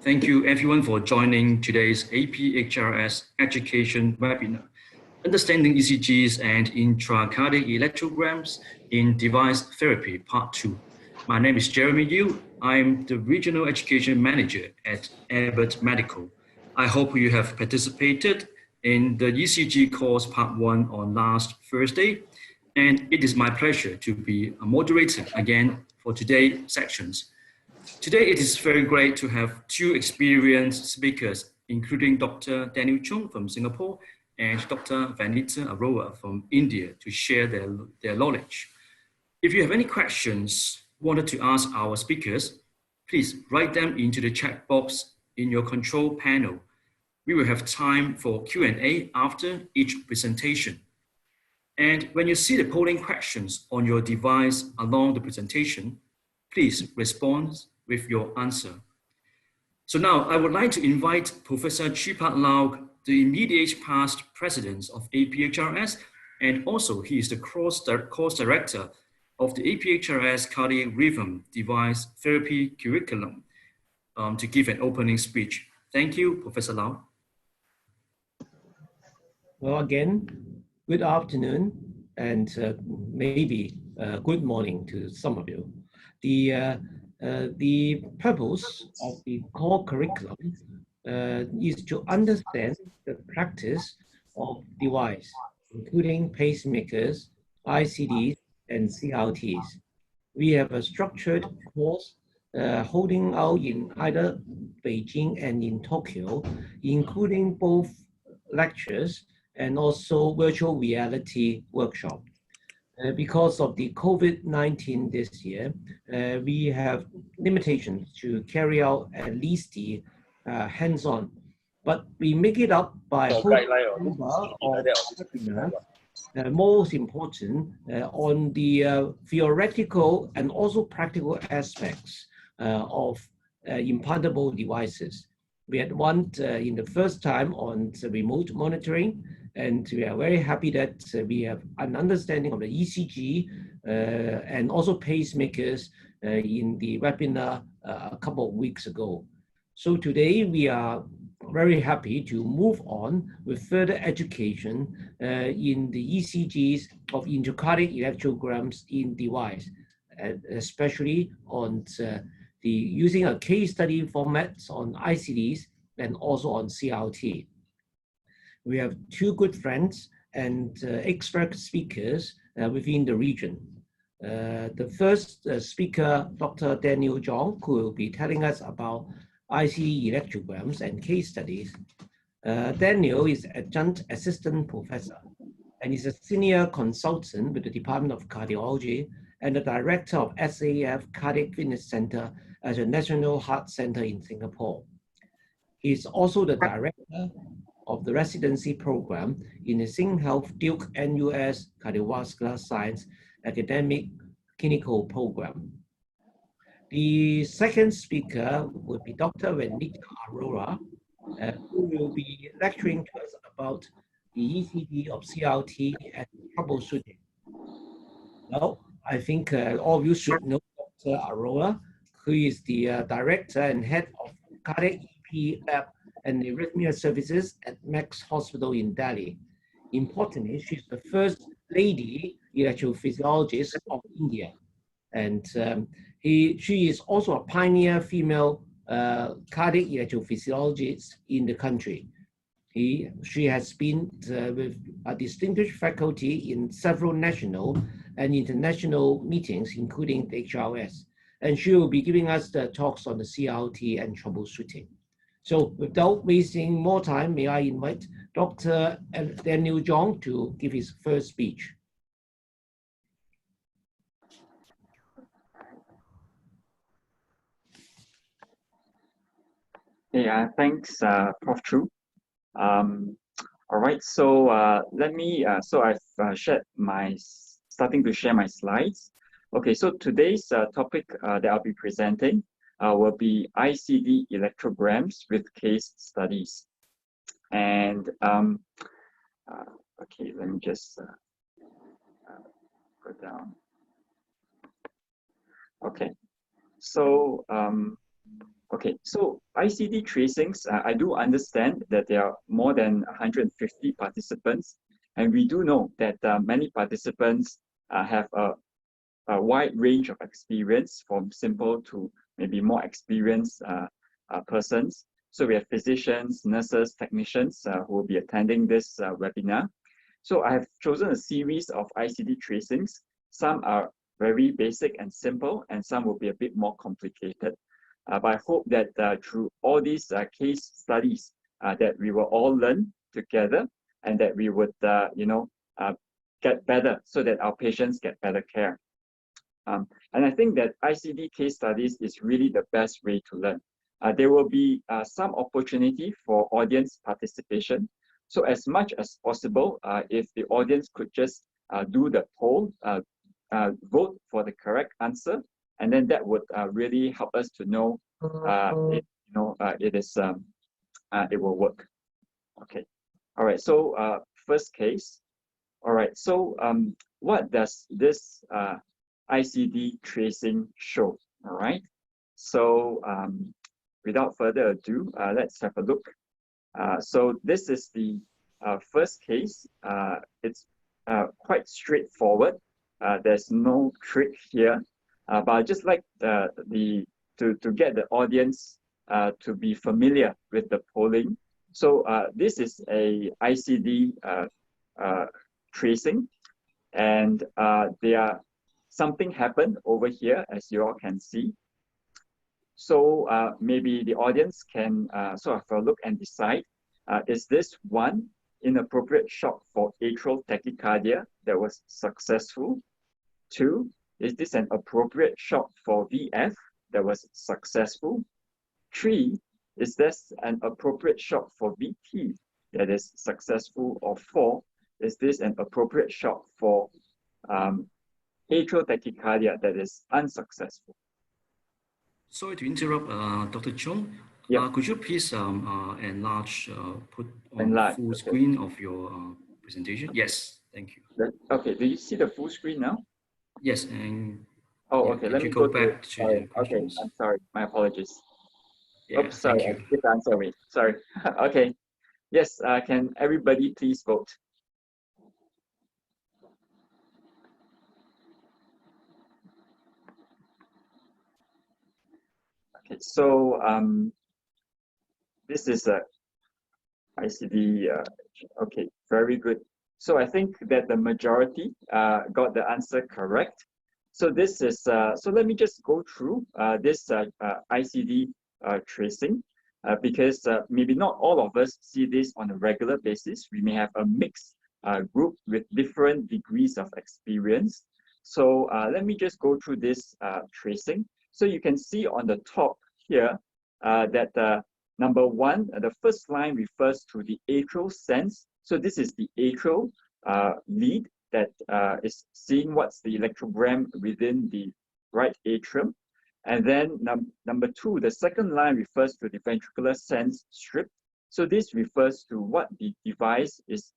Thank you everyone for joining today's APHRS education webinar, Understanding ECGs and Intracardiac Electrograms in Device Therapy, Part 2. My name is Jeremy Yu. I'm the Regional Education Manager at Abbott Medical. I hope you have participated in the ECG course Part 1 on last Thursday, and it is my pleasure to be a moderator again for today's sections. Today, it is very great to have two experienced speakers, including Dr. Daniel Chung from Singapore and Dr. Vanita Arora from India to share their knowledge. If you have any questions wanted to ask our speakers, please write them into the chat box in your control panel. We will have time for Q&A after each presentation. And when you see the polling questions on your device along the presentation, please respond with your answer. So now I would like to invite Professor Chipat Lau, the immediate past president of APHRS, and also he is the course director of the APHRS Cardiac Rhythm Device Therapy Curriculum, to give an opening speech. Thank you, Professor Lau. Well, again, good afternoon and maybe good morning to some of you. The purpose of the core curriculum is to understand the practice of device, including pacemakers, ICDs, and CRTs. We have a structured course holding out in either Beijing and in Tokyo, including both lectures and also virtual reality workshop. Because of the COVID-19 this year, we have limitations to carry out at least the hands-on, but we make it up by most important on the theoretical and also practical aspects of implantable devices. We had one in the first time on the remote monitoring, and we are very happy that we have an understanding of the ECG and also pacemakers in the webinar a couple of weeks ago. So today we are very happy to move on with further education in the ECGs of intracardiac electrograms in device, especially on the using a case study format on ICDs and also on CRT. We have two good friends and expert speakers within the region. The first speaker, Dr. Daniel Zhong, who will be telling us about ICD electrograms and case studies. Daniel is adjunct assistant professor and is a senior consultant with the Department of Cardiology and the director of SAF Cardiac Fitness Center as a National Heart Center in Singapore. He is also the director of the residency program in the SingHealth Duke NUS Cardiovascular Science Academic Clinical Program. The second speaker will be Dr. Vanita Arora, who will be lecturing to us about the ECG of CRT and troubleshooting. Now, I think all of you should know Dr. Arora, who is the director and head of cardiac EP lab and arrhythmia services at Max Hospital in Delhi. Importantly, she's the first lady electrophysiologist of India. And she is also a pioneer female cardiac electrophysiologist in the country. She has been with a distinguished faculty in several national and international meetings, including the HRS. And she will be giving us the talks on the CRT and troubleshooting. So without wasting more time, may I invite Dr. Daniel Zhong to give his first speech. Yeah, thanks, Prof. Chu. All right, so let me, so I've starting to share my slides. Okay, so today's topic that I'll be presenting will be ICD electrograms with case studies. And okay, let me just go down. Okay, so Okay, so ICD tracings, I do understand that there are more than 150 participants, and we do know that many participants have a wide range of experience, from simple to maybe more experienced persons. So we have physicians, nurses, technicians who will be attending this webinar. So I have chosen a series of ICD tracings. Some are very basic and simple, and some will be a bit more complicated. But I hope that through all these case studies that we will all learn together, and that we would, get better so that our patients get better care. And I think that ICD case studies is really the best way to learn. There will be some opportunity for audience participation. So as much as possible, if the audience could just do the poll, vote for the correct answer, and then that would really help us to know if it will work. Okay. All right. So first case. All right. So what does this ICD tracing show? All right. So without further ado, let's have a look. So this is the first case. It's quite straightforward. There's no trick here, but I'd just like to get the audience to be familiar with the polling. So this is a ICD tracing, and something happened over here, as you all can see. So maybe the audience can sort of have a look and decide, is this one inappropriate shock for atrial tachycardia that was successful? 2, is this an appropriate shock for VF that was successful? 3, is this an appropriate shock for VT that is successful? Or 4, is this an appropriate shock for atrial tachycardia that is unsuccessful? Sorry to interrupt, Dr. Chung. Yeah. Could you please enlarge, put on Enlarge, full okay. screen of your presentation? Yes, thank you. Okay, do you see the full screen now? Yes, and oh, yeah, okay, let let me me go go back to sorry. the questions. Okay, I'm sorry, my apologies. Yeah, Oops, sorry, thank I you. skipped the answer. Wait, sorry. Okay, yes, can everybody please vote? Okay, so this is a ICD. Okay, very good. So I think that the majority got the answer correct. So this is so let me just go through this ICD tracing because maybe not all of us see this on a regular basis. We may have a mixed group with different degrees of experience. So let me just go through this tracing. So you can see on the top here that number 1, the first line refers to the atrial sense. So this is the atrial lead that is seeing what's the electrogram within the right atrium. And then number 2, the second line refers to the ventricular sense strip. So this refers to what the device is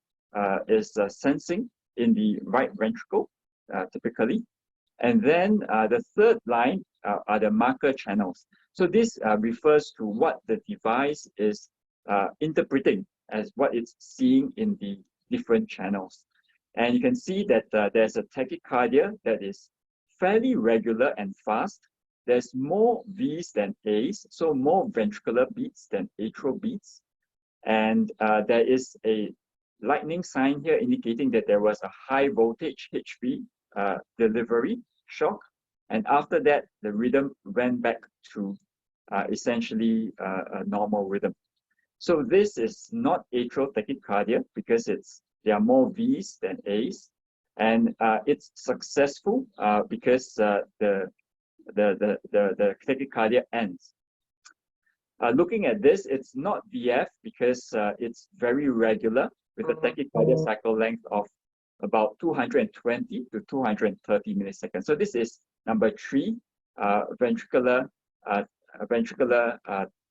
sensing in the right ventricle, typically. And then the third line are the marker channels. So this refers to what the device is interpreting as what it's seeing in the different channels. And you can see that there's a tachycardia that is fairly regular and fast. There's more V's than A's, so more ventricular beats than atrial beats. And there is a lightning sign here indicating that there was a high voltage HV delivery shock. And after that, the rhythm went back to essentially a normal rhythm. So this is not atrial tachycardia because there are more V's than A's, and it's successful because the tachycardia ends. Looking at this, it's not VF because it's very regular with a tachycardia cycle length of about 220 to 230 milliseconds. So this is number 3, ventricular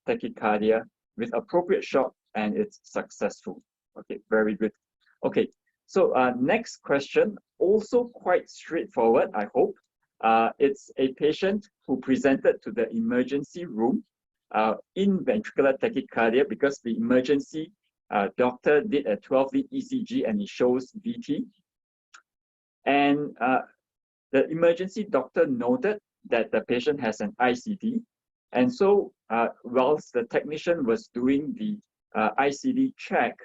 tachycardia with appropriate shock, and it's successful. Okay, very good. Okay, so next question, also quite straightforward, I hope. It's a patient who presented to the emergency room in ventricular tachycardia because the emergency doctor did a 12-lead ECG and it shows VT. And the emergency doctor noted that the patient has an ICD. And so whilst the technician was doing the ICD check,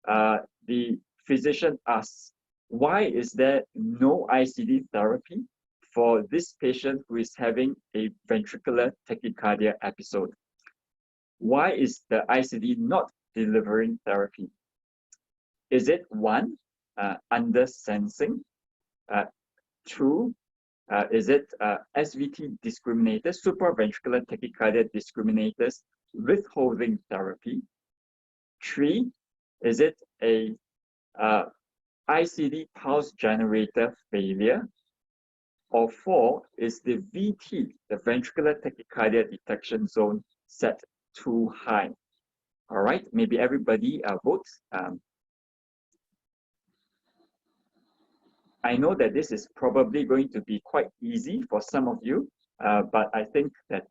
the physician asked, why is there no ICD therapy for this patient who is having a ventricular tachycardia episode? Why is the ICD not delivering therapy? Is it one, under sensing? Two, is it SVT discriminators, supraventricular tachycardia discriminators withholding therapy? Three, is it a ICD pulse generator failure? Or four, is the VT, the ventricular tachycardia detection zone, set too high? All right, maybe everybody votes. I know that this is probably going to be quite easy for some of you, but I think that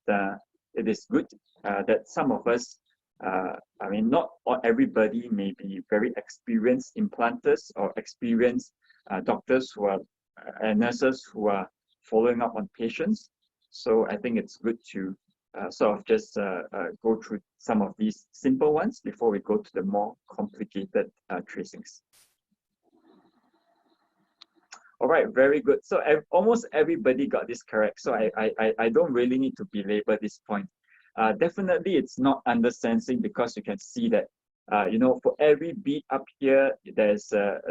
it is good that some of us, I mean, not everybody may be very experienced implanters or experienced doctors who are and nurses who are following up on patients. So I think it's good to sort of just go through some of these simple ones before we go to the more complicated tracings. All right, very good. So almost everybody got this correct. So I don't really need to belabor this point. Definitely, it's not under sensing because you can see that you know, for every beat up here, there's a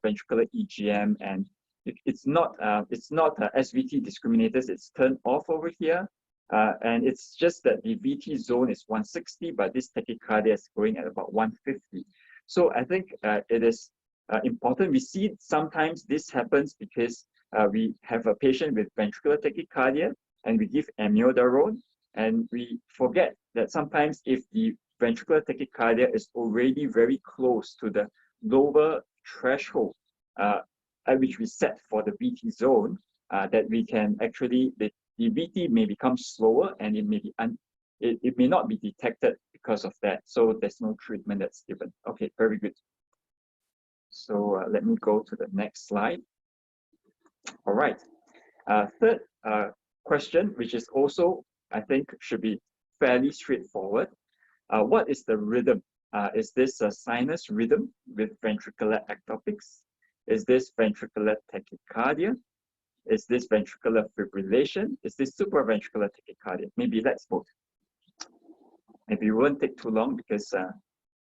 ventricular EGM, and it's not SVT discriminators. It's turned off over here, and it's just that the VT zone is 160, but this tachycardia is going at about 150. So I think it is important. We see sometimes this happens because we have a patient with ventricular tachycardia and we give amiodarone, and we forget that sometimes if the ventricular tachycardia is already very close to the lower threshold at which we set for the VT zone, that we can actually, the VT may become slower and it may be it may not be detected because of that. So there's no treatment that's given. Okay, very good. So let me go to the next slide. All right. Third question, which is also, I think, should be fairly straightforward. What is the rhythm? Is this a sinus rhythm with ventricular ectopics? Is this ventricular tachycardia? Is this ventricular fibrillation? Is this supraventricular tachycardia? Maybe let's vote. Maybe it won't take too long because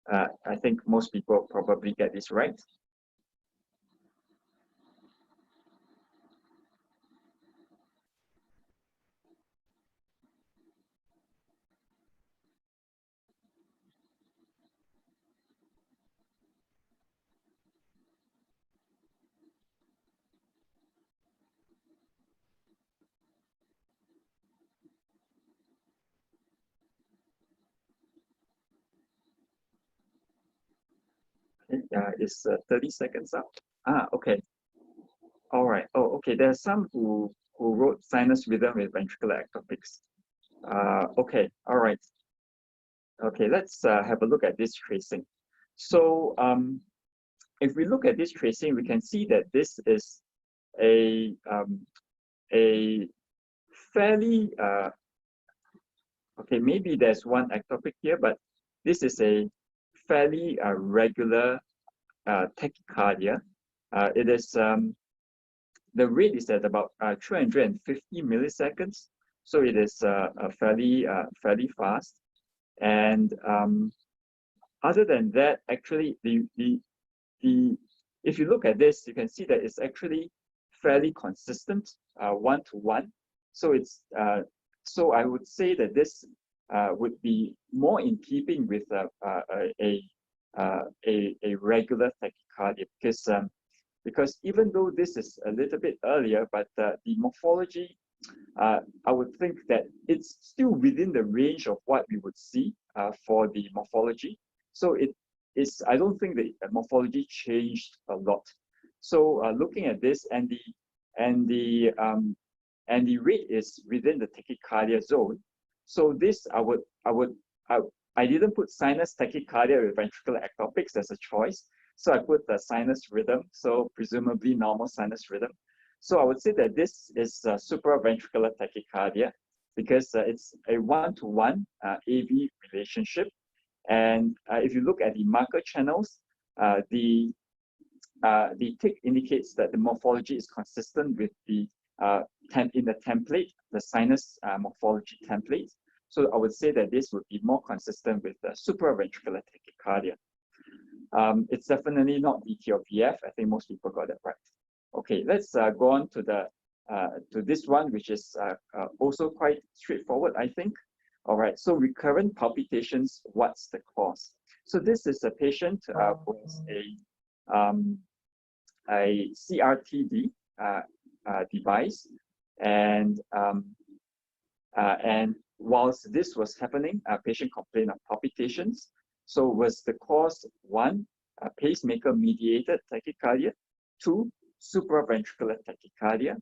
I think most people probably get this right. Is 30 seconds up? Okay. All right. Oh, okay. There are some who wrote sinus rhythm with ventricular ectopics. Okay. All right. Okay. Let's have a look at this tracing. So if we look at this tracing, we can see that this is a fairly okay. Maybe there's one ectopic here, but this is a fairly regular tachycardia. It is the rate is at about 350 milliseconds, so it is fairly fast. And other than that, actually, if you look at this, you can see that it's actually fairly consistent, 1-to-1. So it's so I would say that this would be more in keeping with a regular tachycardia, because even though this is a little bit earlier, but the morphology, I would think that it's still within the range of what we would see for the morphology. So it is, I don't think the morphology changed a lot. So looking at this, and the rate is within the tachycardia zone. So this I didn't put sinus tachycardia with ventricular ectopics as a choice. So I put the sinus rhythm, so presumably normal sinus rhythm. So I would say that this is supraventricular tachycardia because it's a one-to-one AV relationship. And if you look at the marker channels, the tick indicates that the morphology is consistent with the in the template, the sinus morphology template. So I would say that this would be more consistent with the supraventricular tachycardia. It's definitely not VT or VF. I think most people got it right. Okay, let's go on to the to this one, which is also quite straightforward, I think. All right, so recurrent palpitations, what's the cause? So this is a patient who has a CRT device, and whilst this was happening, a patient complained of palpitations. So was the cause 1, pacemaker-mediated tachycardia, 2, supraventricular tachycardia,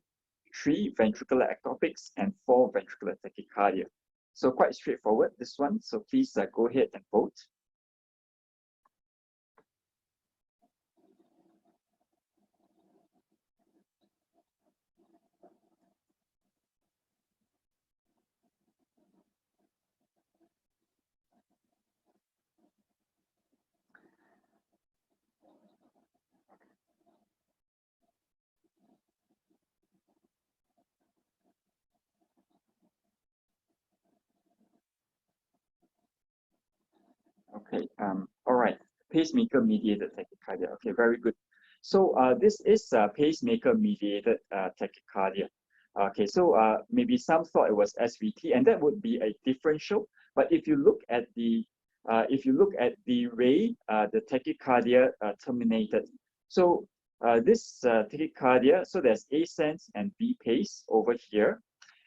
3, ventricular ectopics, and 4, ventricular tachycardia. So quite straightforward, this one. So please go ahead and vote. Okay, all right, pacemaker-mediated tachycardia. Okay, very good. So this is pacemaker-mediated tachycardia. Okay, so maybe some thought it was SVT, and that would be a differential. But if you look at the ray, the tachycardia terminated. So this tachycardia, so there's A sense and B pace over here,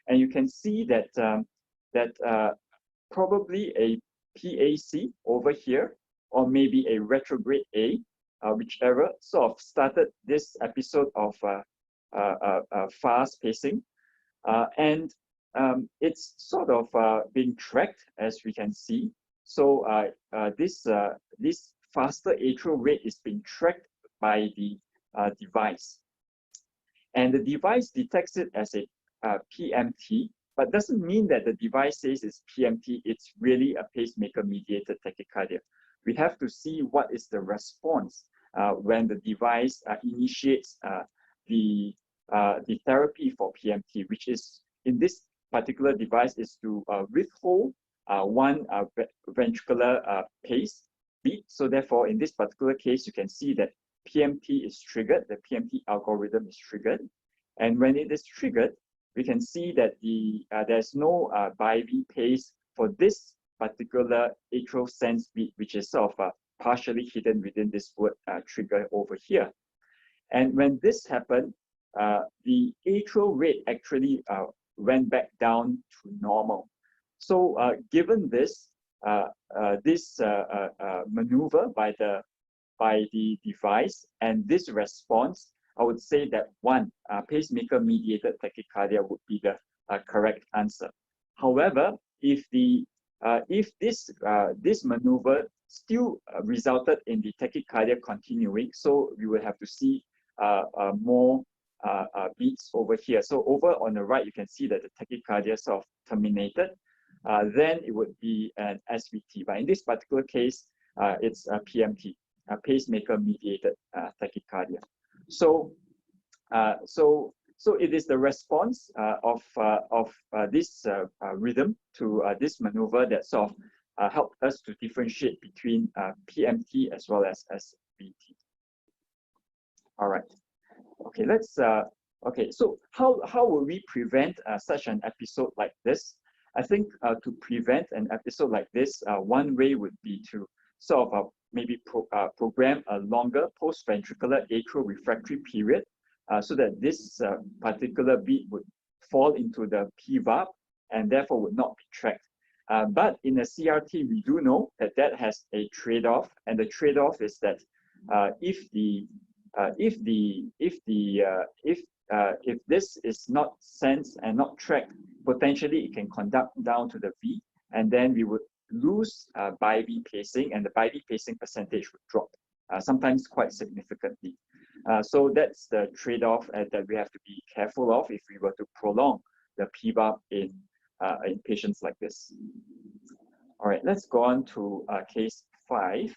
and you can see that probably a PAC over here, or maybe a retrograde A, whichever, sort of started this episode of fast pacing. And it's sort of being tracked, as we can see. So this faster atrial rate is being tracked by the device. And the device detects it as a PMT, but doesn't mean that the device says it's PMT, it's really a pacemaker-mediated tachycardia. We have to see what is the response when the device initiates the therapy for PMT, which is, in this particular device, is to withhold one ventricular pace beat. So therefore, in this particular case, you can see that PMT is triggered, the PMT algorithm is triggered. And when it is triggered, we can see that there's no bi-V pace for this particular atrial sense beat, which is sort of partially hidden within this word trigger over here. And when this happened, the atrial rate actually went back down to normal. So given this, maneuver by the device and this response, I would say that 1, pacemaker-mediated tachycardia would be the correct answer. However, if this maneuver still resulted in the tachycardia continuing, so we will have to see more beats over here. So over on the right, you can see that the tachycardia sort of terminated. Then it would be an SVT. But in this particular case, it's a PMT, a pacemaker-mediated tachycardia. So it is the response of this rhythm to this maneuver that sort of helped us to differentiate between PMT as well as SVT. All right. Okay, let's. Okay, so how will we prevent such an episode like this? I think to prevent an episode like this, one way would be to sort of maybe program a longer post-ventricular atrial refractory period so that this particular beat would fall into the PVAP and therefore would not be tracked. But in a CRT, we do know that that has a trade-off, and the trade-off is that if this is not sensed and not tracked potentially it can conduct down to the V, and then we would lose bi-V pacing, and the bi-V pacing percentage would drop, sometimes quite significantly. So that's the trade-off that we have to be careful of if we were to prolong the PVAP in patients like this. All right, let's go on to case 5.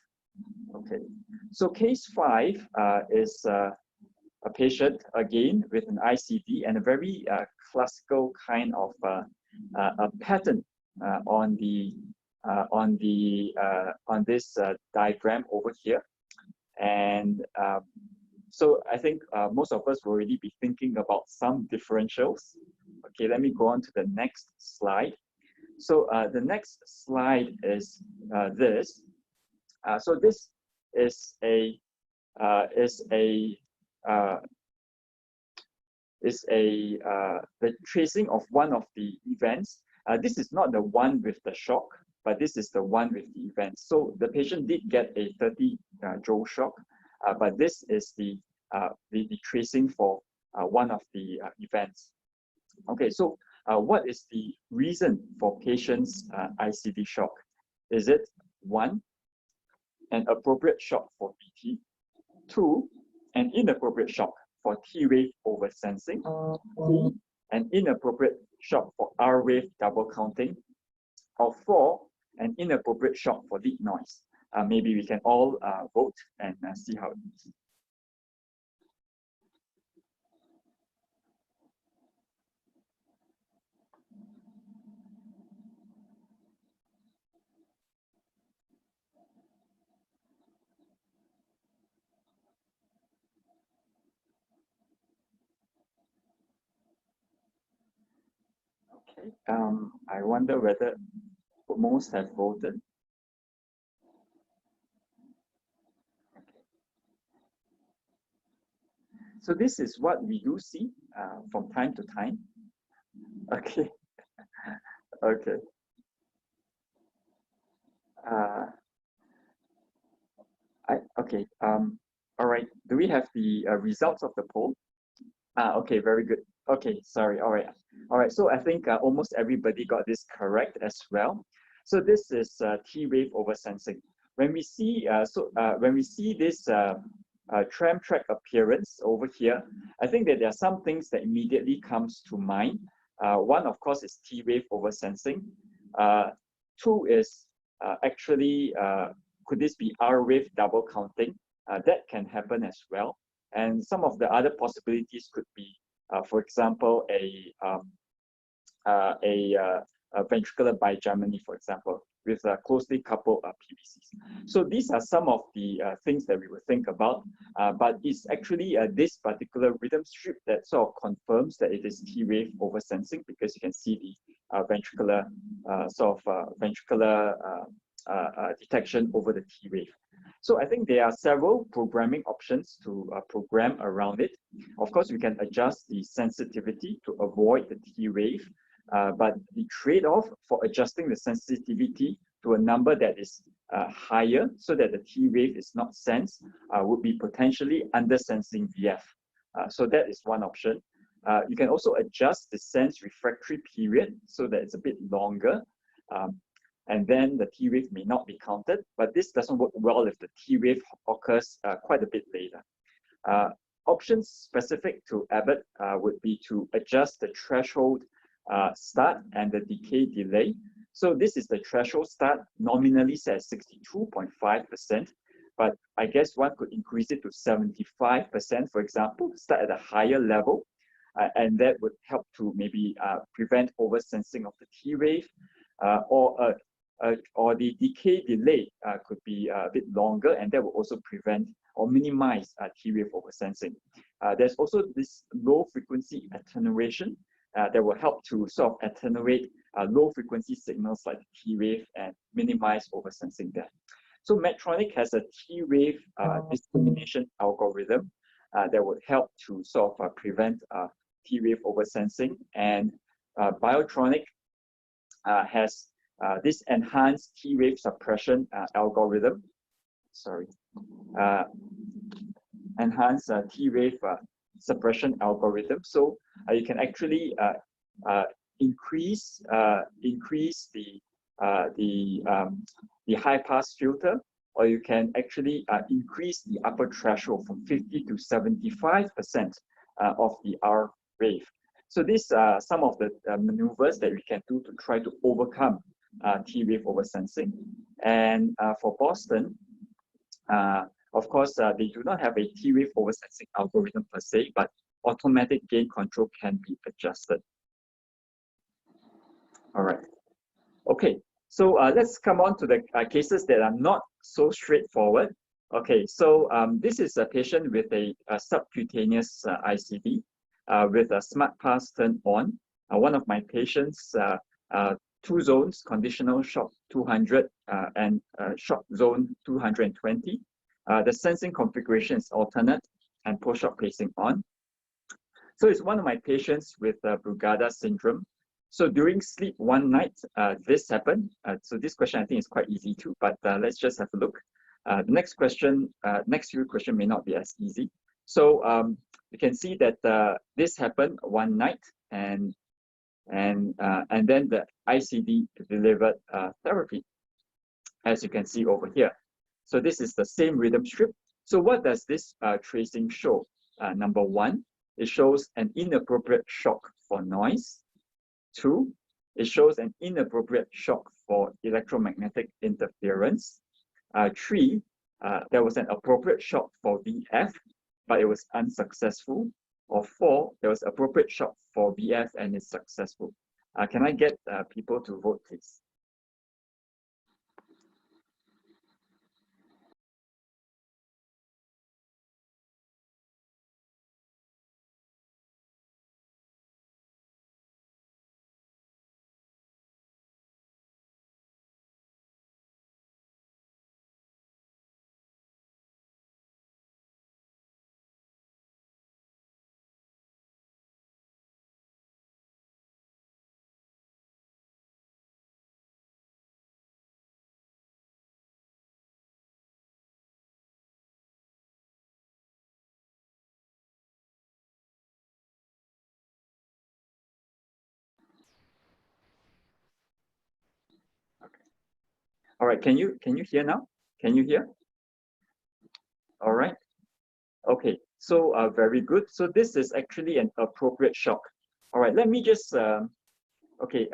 Okay, so case 5 is a patient again with an ICD and a very classical kind of a pattern on this diagram over here. And so I think most of us will already be thinking about some differentials. Okay, let me go on to the next slide. So the next slide is this. So this is the tracing of one of the events. This is not the one with the shock, but this is the one with the event. So the patient did get a 30 joule shock, but this is the tracing for one of the events. Okay, so what is the reason for patients' ICD shock? Is it 1, an appropriate shock for VT; 2, an inappropriate shock for T-wave oversensing; 3, an inappropriate shock for R-wave double counting; or 4, an inappropriate shock for lead noise? Maybe we can all vote and see how it is. Okay, I wonder whether most have voted. Okay. So this is what we do see from time to time. Okay. Okay. Okay. All right. Do we have the results of the poll? Okay. Very good. Okay. Sorry. All right. All right. So I think almost everybody got this correct as well. So this is T-wave oversensing. When we see this tram track appearance over here, I think that there are some things that immediately comes to mind. One, of course, is T-wave oversensing. 2 is actually, could this be R-wave double counting? That can happen as well. And some of the other possibilities could be, for example, a ventricular bigeminy, for example, with closely coupled PVCs. So these are some of the things that we would think about, but it's actually this particular rhythm strip that sort of confirms that it is T-wave oversensing, because you can see the ventricular detection over the T-wave. So I think there are several programming options to program around it. Of course, we can adjust the sensitivity to avoid the T-wave, but the trade-off for adjusting the sensitivity to a number that is higher so that the T-wave is not sensed would be potentially under-sensing VF. So that is one option. You can also adjust the sense refractory period so that it's a bit longer. And then the T-wave may not be counted, but this doesn't work well if the T-wave occurs quite a bit later. Options specific to Abbott would be to adjust the threshold start and the decay delay. So this is the threshold start, nominally set at 62.5%, but I guess one could increase it to 75%, for example, start at a higher level, and that would help to maybe prevent oversensing of the T-wave, or the decay delay could be a bit longer, and that will also prevent or minimize T-wave oversensing. There's also this low frequency attenuation that will help to sort of attenuate low frequency signals like T-wave and minimize oversensing there. So Medtronic has a T-wave discrimination algorithm that would help to sort of prevent T-wave oversensing, and Biotronic has this enhanced T-wave suppression algorithm. Sorry, enhanced T-wave suppression algorithm. So you can actually increase the high pass filter, or you can actually increase the upper threshold from 50 to 75% of the R wave. So these are some of the maneuvers that we can do to try to overcome T wave oversensing. And for Boston, of course, they do not have a T wave oversensing algorithm per se, but automatic gain control can be adjusted. All right. Okay, so let's come on to the cases that are not so straightforward. Okay, so this is a patient with a subcutaneous ICD with a smart pass turned on. One of my patients, 2 zones, conditional shock 200 and shock zone 220. The sensing configuration is alternate and post-shock pacing on. So it's one of my patients with Brugada syndrome. So during sleep one night, this happened. So this question I think is quite easy too, but let's just have a look. The next question, next few questions may not be as easy. So you can see that this happened one night, and then the ICD delivered therapy, as you can see over here. So this is the same rhythm strip. So what does this tracing show? Number 1, it shows an inappropriate shock for noise. 2, it shows an inappropriate shock for electromagnetic interference. 3, there was an appropriate shock for VF, but it was unsuccessful. Or 4, there was appropriate shock for VF and it's successful. Can I get people to vote, please? All right, can you hear now? Can you hear? All right. Okay, so very good. So this is actually an appropriate shock. All right, let me just okay.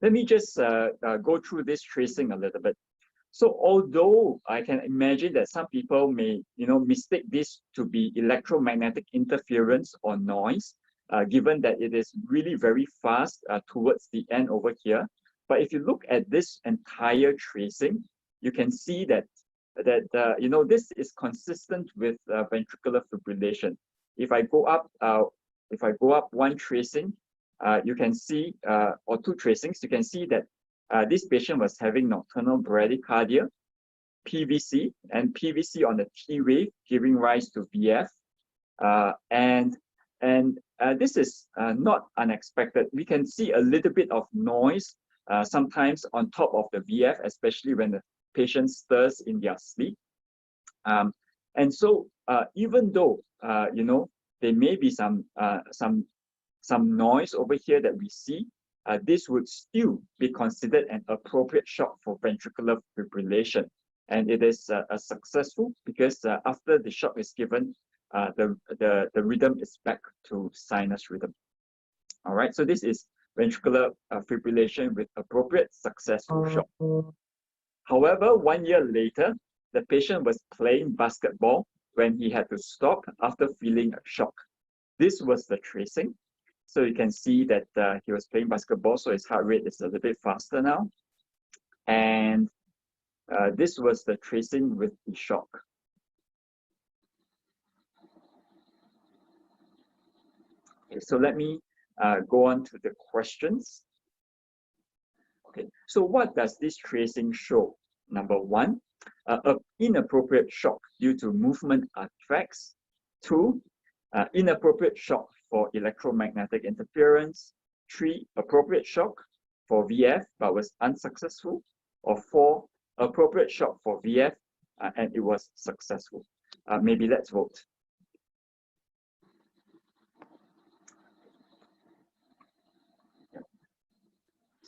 Let me just go through this tracing a little bit. So although I can imagine that some people may, mistake this to be electromagnetic interference or noise, given that it is really very fast towards the end over here. But if you look at this entire tracing, you can see that this is consistent with ventricular fibrillation. If I go up one tracing, you can see, or 2 tracings, you can see that this patient was having nocturnal bradycardia, PVC, and PVC on the T wave, giving rise to VF. And this is not unexpected. We can see a little bit of noise sometimes on top of the VF, especially when the patient stirs in their sleep. And so even though there may be some noise over here that we see, this would still be considered an appropriate shock for ventricular fibrillation. And it is successful because after the shock is given, the rhythm is back to sinus rhythm. All right, so this is ventricular fibrillation with appropriate successful shock. However, 1 year later, the patient was playing basketball when he had to stop after feeling a shock. This was the tracing. So you can see that he was playing basketball, so his heart rate is a little bit faster now. And this was the tracing with the shock. Okay, so let me go on to the questions. Okay, so what does this tracing show? Number 1, an inappropriate shock due to movement artifacts. 2, inappropriate shock for electromagnetic interference. 3, appropriate shock for VF but was unsuccessful. Or 4, appropriate shock for VF and it was successful. Maybe let's vote.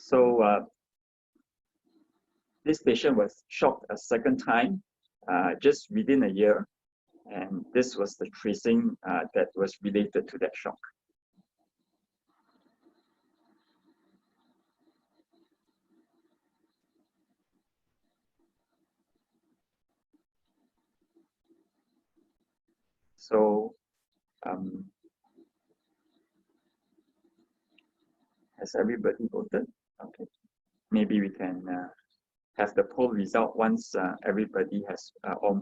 So this patient was shocked a second time just within a year, and this was the tracing that was related to that shock. So has everybody voted? Okay, maybe we can have the poll result once everybody has, or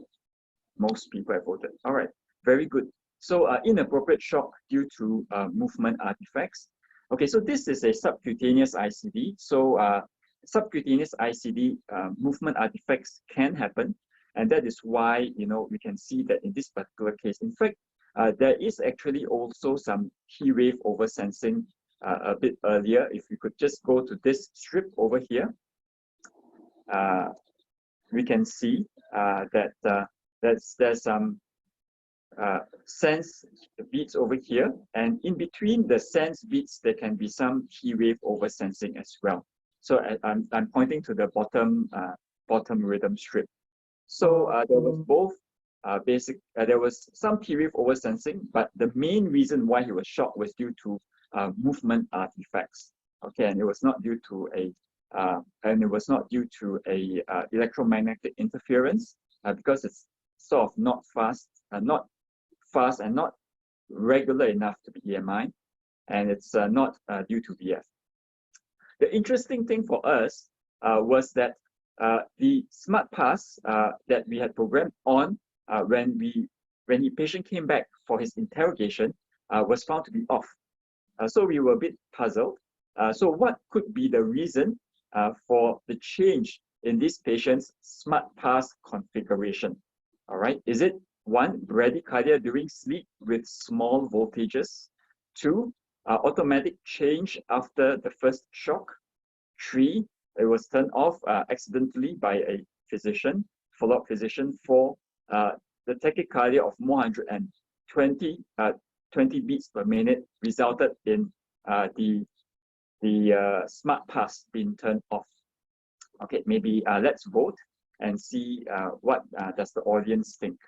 most people have voted. All right, very good. So inappropriate shock due to movement artifacts. Okay, so this is a subcutaneous ICD. So subcutaneous ICD movement artifacts can happen, and that is why, you know, we can see that in this particular case, in fact, there is actually also some T wave oversensing a bit earlier. If we could just go to this strip over here, we can see that there's some sense beats over here, and in between the sense beats there can be some T wave oversensing as well. So I'm pointing to the bottom rhythm strip. So there was both there was some T wave oversensing, but the main reason why he was shocked was due to movement artifacts. Okay, and it was not due to a electromagnetic interference because it's sort of not fast and not regular enough to be EMI, and it's not due to VF. The interesting thing for us was that the smart pass that we had programmed on when the patient came back for his interrogation was found to be off. So we were a bit puzzled. So what could be the reason for the change in this patient's smart pass configuration? All right, is it 1, bradycardia during sleep with small voltages? 2, automatic change after the first shock? 3, it was turned off accidentally by a physician, follow-up physician. 4, the tachycardia of more 120 beats per minute resulted in the smart pass being turned off. Okay, maybe let's vote and see what does the audience think.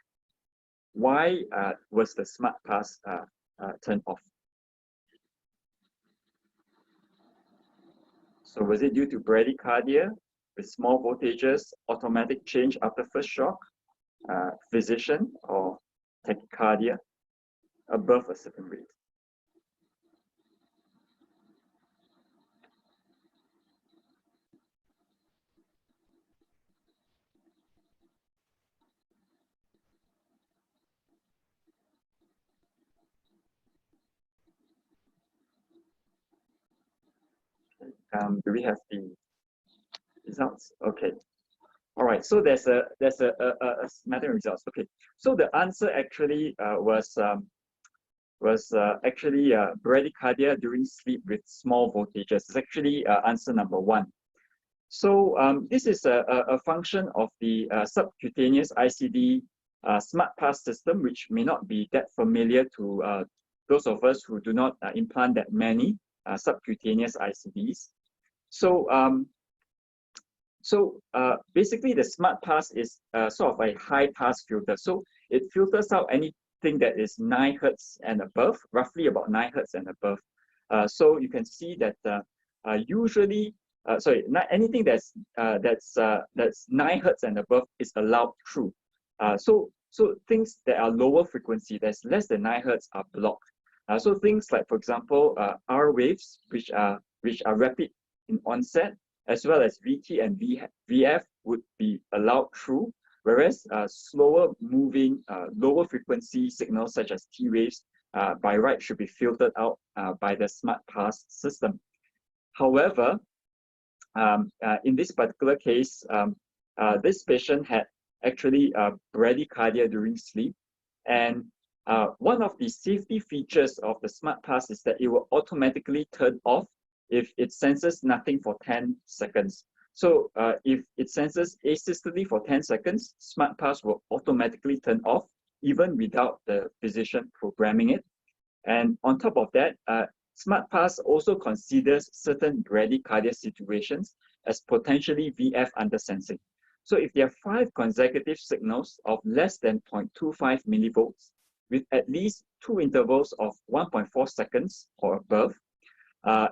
Why was the smart pass turned off? So was it due to bradycardia with small voltages, automatic change after first shock, physician, or tachycardia above a certain rate? Do we have the results? Okay. All right. So there's a matter of results. Okay. So the answer actually was actually bradycardia during sleep with small voltages. It's actually answer number 1. So this is a function of the subcutaneous ICD smart pass system, which may not be that familiar to those of us who do not implant that many subcutaneous ICDs. So basically the smart pass is sort of a high pass filter. So it filters out anything that is 9 Hertz and above, roughly about 9 Hertz and above. So you can see that usually, anything that's 9 Hertz and above is allowed through. So things that are lower frequency, that's less than 9 Hertz, are blocked. So things like, for example, R waves, which are rapid in onset, as well as VT and VF would be allowed through, whereas slower moving, lower frequency signals such as T waves by right should be filtered out by the smart pass system. However, in this particular case, this patient had actually bradycardia during sleep, and one of the safety features of the smart pass is that it will automatically turn off if it senses nothing for 10 seconds. So if it senses asystole for 10 seconds, smart pass will automatically turn off even without the physician programming it. And on top of that, SmartPass also considers certain bradycardia situations as potentially VF undersensing. So if there are 5 consecutive signals of less than 0.25 millivolts with at least 2 intervals of 1.4 seconds or above,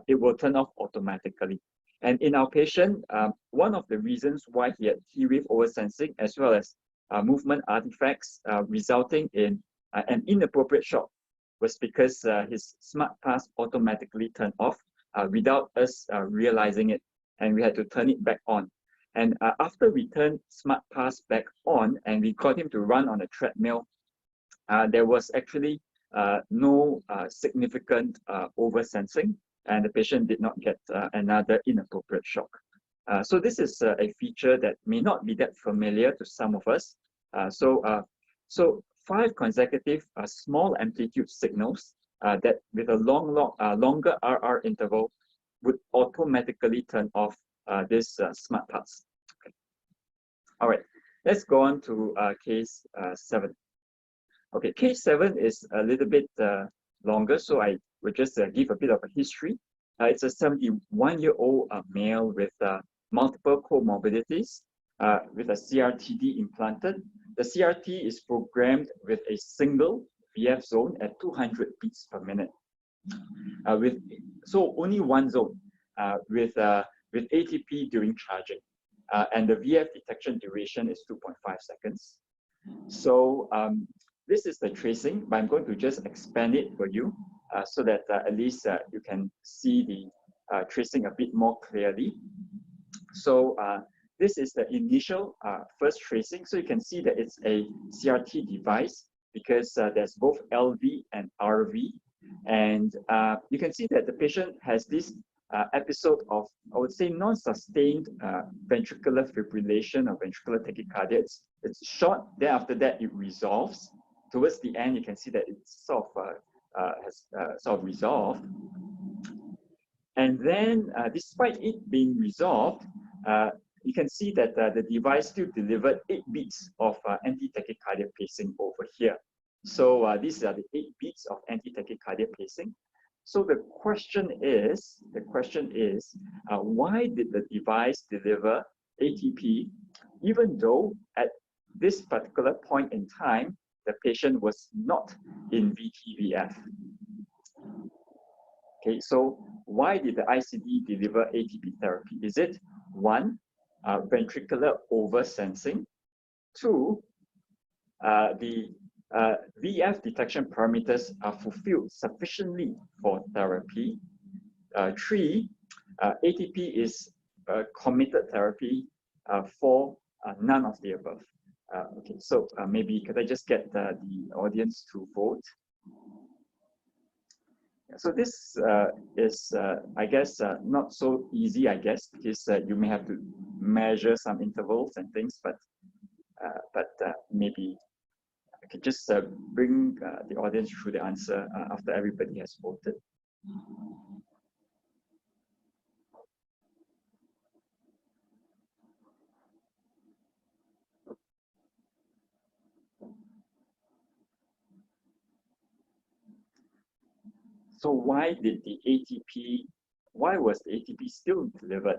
it will turn off automatically. And in our patient, one of the reasons why he had T-wave oversensing as well as movement artifacts resulting in an inappropriate shock was because his SmartPass automatically turned off without us realizing it, and we had to turn it back on. And after we turned SmartPass back on and we got him to run on a treadmill, there was actually no significant oversensing, and the patient did not get another inappropriate shock. So this is a feature that may not be that familiar to some of us. So 5 consecutive small amplitude signals that with a longer RR interval would automatically turn off this SmartPass. Okay. All right, let's go on to case 7. Okay, case 7 is a little bit longer, so I will just give a bit of a history. It's a 71-year-old male with multiple comorbidities with a CRTD implanted. The CRT is programmed with a single VF zone at 200 beats per minute. So only one zone with ATP during charging. And the VF detection duration is 2.5 seconds. So this is the tracing, but I'm going to just expand it for you so that at least you can see the tracing a bit more clearly. So this is the initial first tracing. So you can see that it's a CRT device because there's both LV and RV. And you can see that the patient has this episode of, I would say, non-sustained ventricular fibrillation or ventricular tachycardia. It's short, then after that it resolves. Towards the end, you can see that it's sort of resolved. And then, despite it being resolved, you can see that the device still delivered 8 beats of anti-tachycardia pacing over here. So these are the 8 beats of anti-tachycardia pacing. So the question is, why did the device deliver ATP even though at this particular point in time, the patient was not in VTVF? Okay, so why did the ICD deliver ATP therapy? Is it 1, ventricular oversensing? 2, the VF detection parameters are fulfilled sufficiently for therapy? 3, ATP is committed therapy? 4, none of the above. Okay, so maybe could I just get the audience to vote? So this is, I guess, not so easy, I guess, because you may have to measure some intervals and things, but maybe I could just bring the audience through the answer after everybody has voted. So why was the ATP still delivered?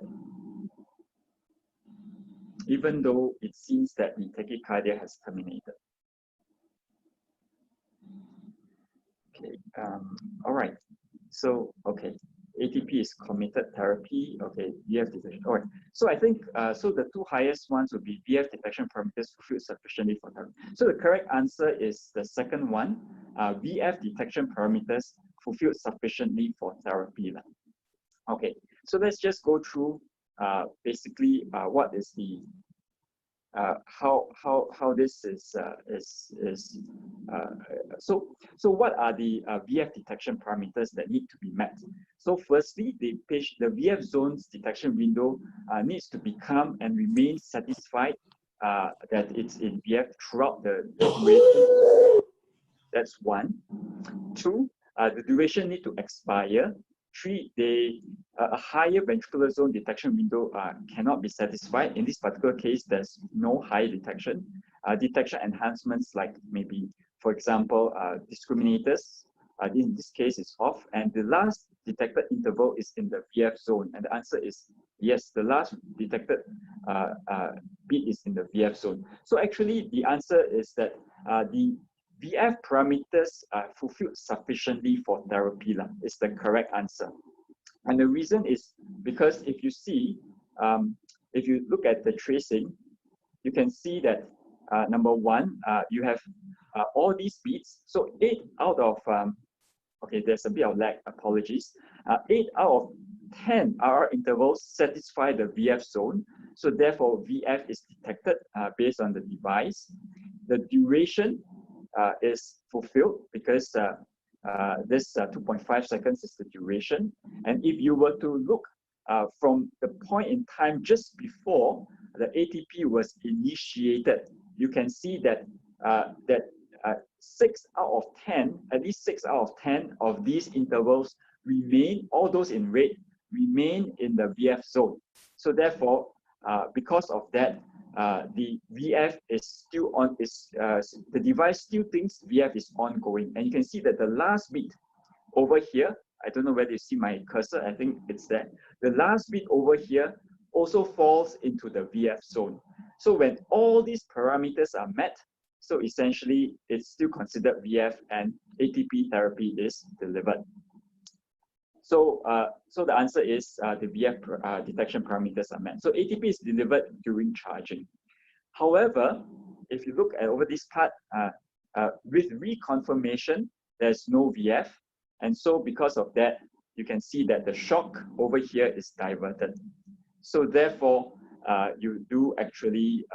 Even though it seems that the tachycardia has terminated. Okay, all right. So, okay, ATP is committed therapy. Okay, VF detection. All right. So I think, so the 2 highest ones would be VF detection parameters fulfilled sufficiently for therapy. So the correct answer is the second one, VF detection parameters fulfilled sufficiently for therapy. Okay, so let's just go through basically what is the how this is so what are the VF detection parameters that need to be met? So firstly, the VF zone's detection window needs to become and remain satisfied that it's in VF throughout the duration. That's 1. 2, the duration need to expire. 3, a higher ventricular zone detection window cannot be satisfied. In this particular case, there's no high detection. Detection enhancements like maybe, for example, discriminators, in this case is off. And the last detected interval is in the VF zone? And the answer is yes, the last detected beat is in the VF zone. So actually the answer is that the VF parameters are fulfilled sufficiently for therapy is the correct answer. And the reason is because if you see, if you look at the tracing, you can see that number one, you have all these beats. So 8 out of, okay, there's a bit of lag, apologies. 8 out of 10 RR intervals satisfy the VF zone. So therefore, VF is detected based on the device. The duration is fulfilled because this 2.5 seconds is the duration. And if you were to look from the point in time just before the ATP was initiated, you can see that 6 out of 10, at least 6 out of 10 of these intervals remain, all those in red, remain in the VF zone. So therefore, because of that, the VF is still on, the device still thinks VF is ongoing. And you can see that the last beat over here, I don't know whether you see my cursor, I think it's there. The last beat over here also falls into the VF zone. So when all these parameters are met, so essentially it's still considered VF and ATP therapy is delivered. So, so the answer is the VF detection parameters are met. So ATP is delivered during charging. However, if you look at over this part, with reconfirmation, there's no VF. And so because of that, you can see that the shock over here is diverted. So therefore, you do actually,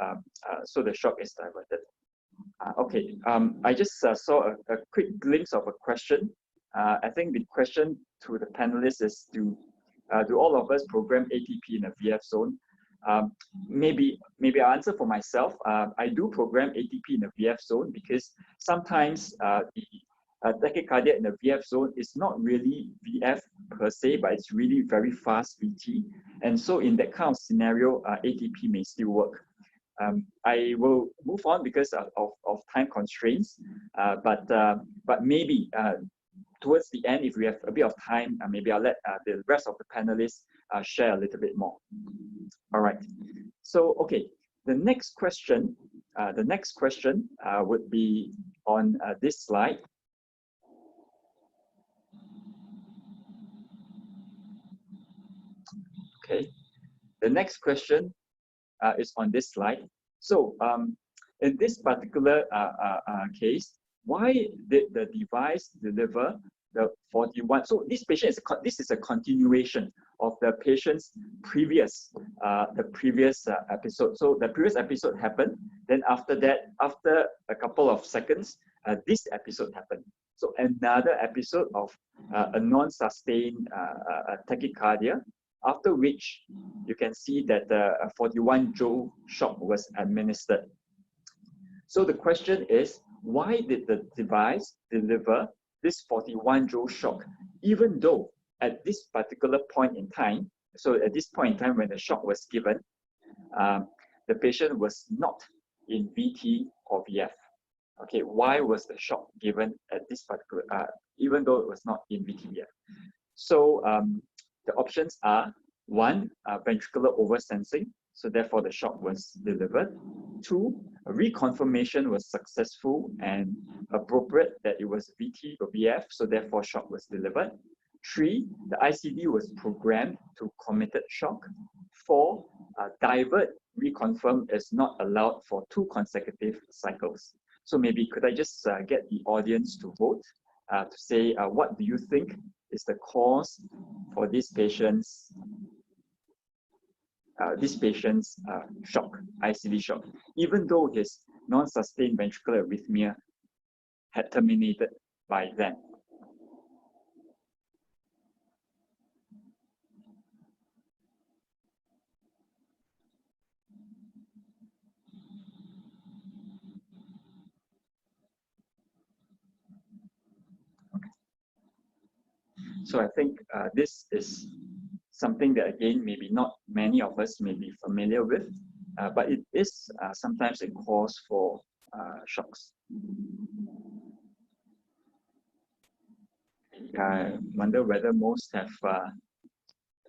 so the shock is diverted. Okay, I just saw a quick glimpse of a question. I think the question to the panelists is, do all of us program ATP in a VF zone? Maybe I'll answer for myself. I do program ATP in a VF zone because sometimes the tachycardia in the VF zone is not really VF per se, but it's really very fast VT. And so in that kind of scenario, ATP may still work. I will move on because of time constraints, but maybe towards the end, if we have a bit of time, maybe I'll let the rest of the panelists share a little bit more. All right. So, okay, the next question would be on this slide. Okay, the next question is on this slide. So, in this particular case, why did the device deliver the 41? So this patient this is a continuation of the patient's previous episode. So the previous episode happened. Then after that, after a couple of seconds, this episode happened. So another episode of a non-sustained tachycardia, after which you can see that the 41 joule shock was administered. So the question is, why did the device deliver this 41 joule shock, even though at this particular point in time, so at this point in time when the shock was given, the patient was not in VT or VF? Okay, why was the shock given at this particular, even though it was not in VT, VF? So the options are: 1, ventricular oversensing, so therefore the shock was delivered. 2, reconfirmation was successful and appropriate that it was VT or VF, so therefore shock was delivered. 3, the ICD was programmed to committed shock. 4, divert reconfirm is not allowed for 2 consecutive cycles. So maybe could I just get the audience to vote to say what do you think is the cause for this patient's shock, ICD shock, even though his non-sustained ventricular arrhythmia had terminated by then. Okay. So I think this is something that, again, maybe not many of us may be familiar with, but it is sometimes a cause for shocks. I wonder whether most have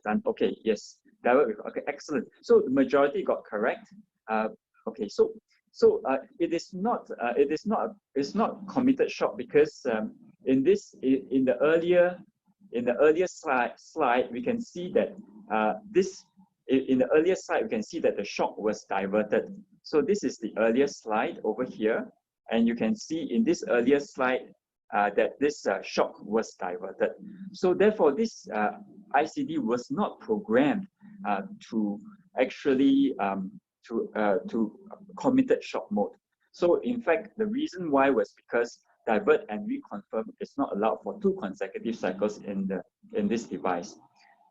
done. Okay, yes, divert. Okay, excellent. So the majority got correct. Okay, so it's not committed shock because in the earlier slide we can see that in the earlier slide we can see that the shock was diverted. So this is the earlier slide over here, and you can see in this earlier slide that this shock was diverted. So therefore, this ICD was not programmed to actually to committed shock mode. So in fact, the reason why was because divert and reconfirm is not allowed for 2 consecutive cycles in this device.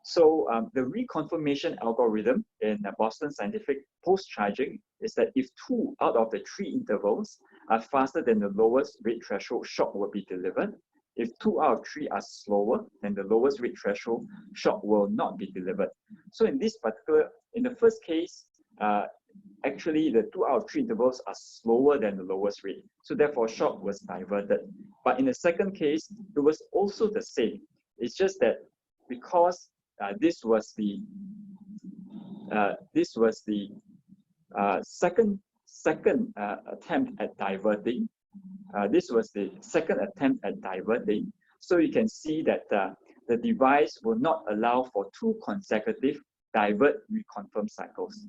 So the reconfirmation algorithm in Boston Scientific post-charging is that if 2 out of the 3 intervals are faster than the lowest rate threshold, shock will be delivered. If 2 out of 3 are slower than the lowest rate threshold, shock will not be delivered. So in the first case, actually the 2 out of 3 intervals are slower than the lowest rate. So therefore shock was diverted. But in the second case, it was also the same. It's just that because this was the second attempt at diverting. This was the second attempt at diverting. So you can see that the device will not allow for 2 consecutive divert reconfirm cycles.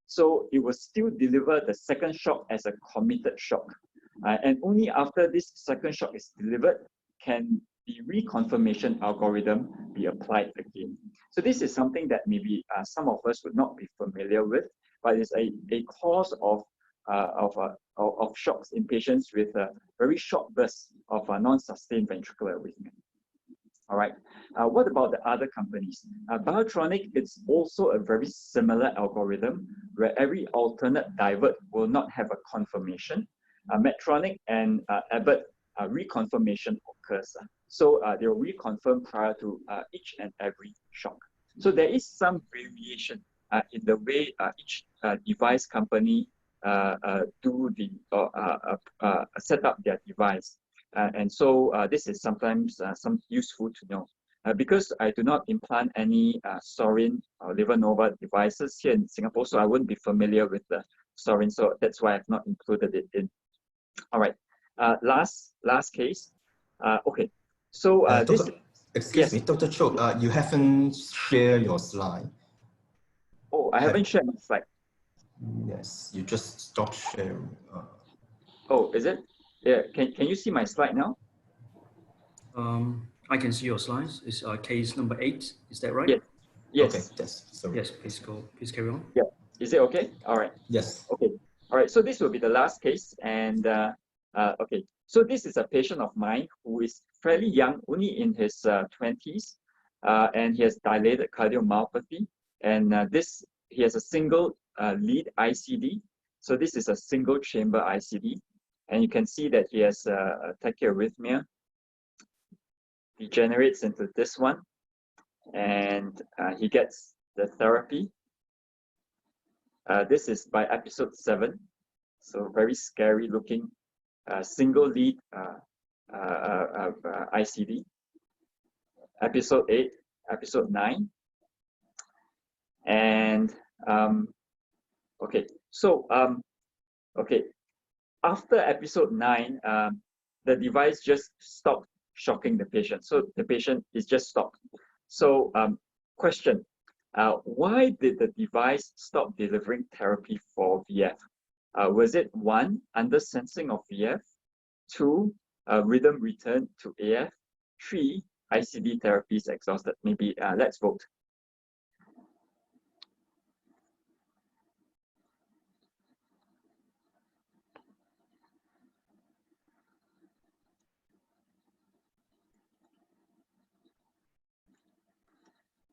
So it will still deliver the second shock as a committed shock. And only after this second shock is delivered can the reconfirmation algorithm be applied again. So this is something that maybe some of us would not be familiar with, but it's a cause of shocks in patients with a very short bursts of non-sustained ventricular arrhythmia. All right. What about the other companies? Biotronic, it's also a very similar algorithm where every alternate divert will not have a confirmation. Medtronic and Abbott reconfirmation occurs. So they will reconfirm prior to each and every shock. So there is some variation in the way each device company do the set up their device. And so this is sometimes some useful to know. Because I do not implant any Sorin or LiverNova devices here in Singapore, so I wouldn't be familiar with the Sorin, so that's why I've not included it in. All right, last case. Okay, so excuse me, Dr. Cho, you haven't shared your slide. Oh, I haven't shared my slide. Yes, you just stopped sharing. Oh, is it? Yeah, can you see my slide now? I can see your slides. It's case number 8. Is that right? Yes. Yes. Okay, yes. Sorry. Yes, please carry on. Yeah. Is it okay? All right. Yes. Okay. All right. So this will be the last case. And okay. So this is a patient of mine who is fairly young, only in his 20s, and he has dilated cardiomyopathy. And he has a single lead ICD. So this is a single chamber ICD. And you can see that he has tachyarrhythmia, degenerates into this one, and he gets the therapy. This is by episode 7, so very scary looking single lead ICD. Episode 8, episode 9, and okay, so okay. After episode 9, the device just stopped shocking the patient. So the patient is just stopped. So question, why did the device stop delivering therapy for VF? Was it 1, under sensing of VF, 2, rhythm return to AF, 3, ICD therapy is exhausted? Maybe let's vote.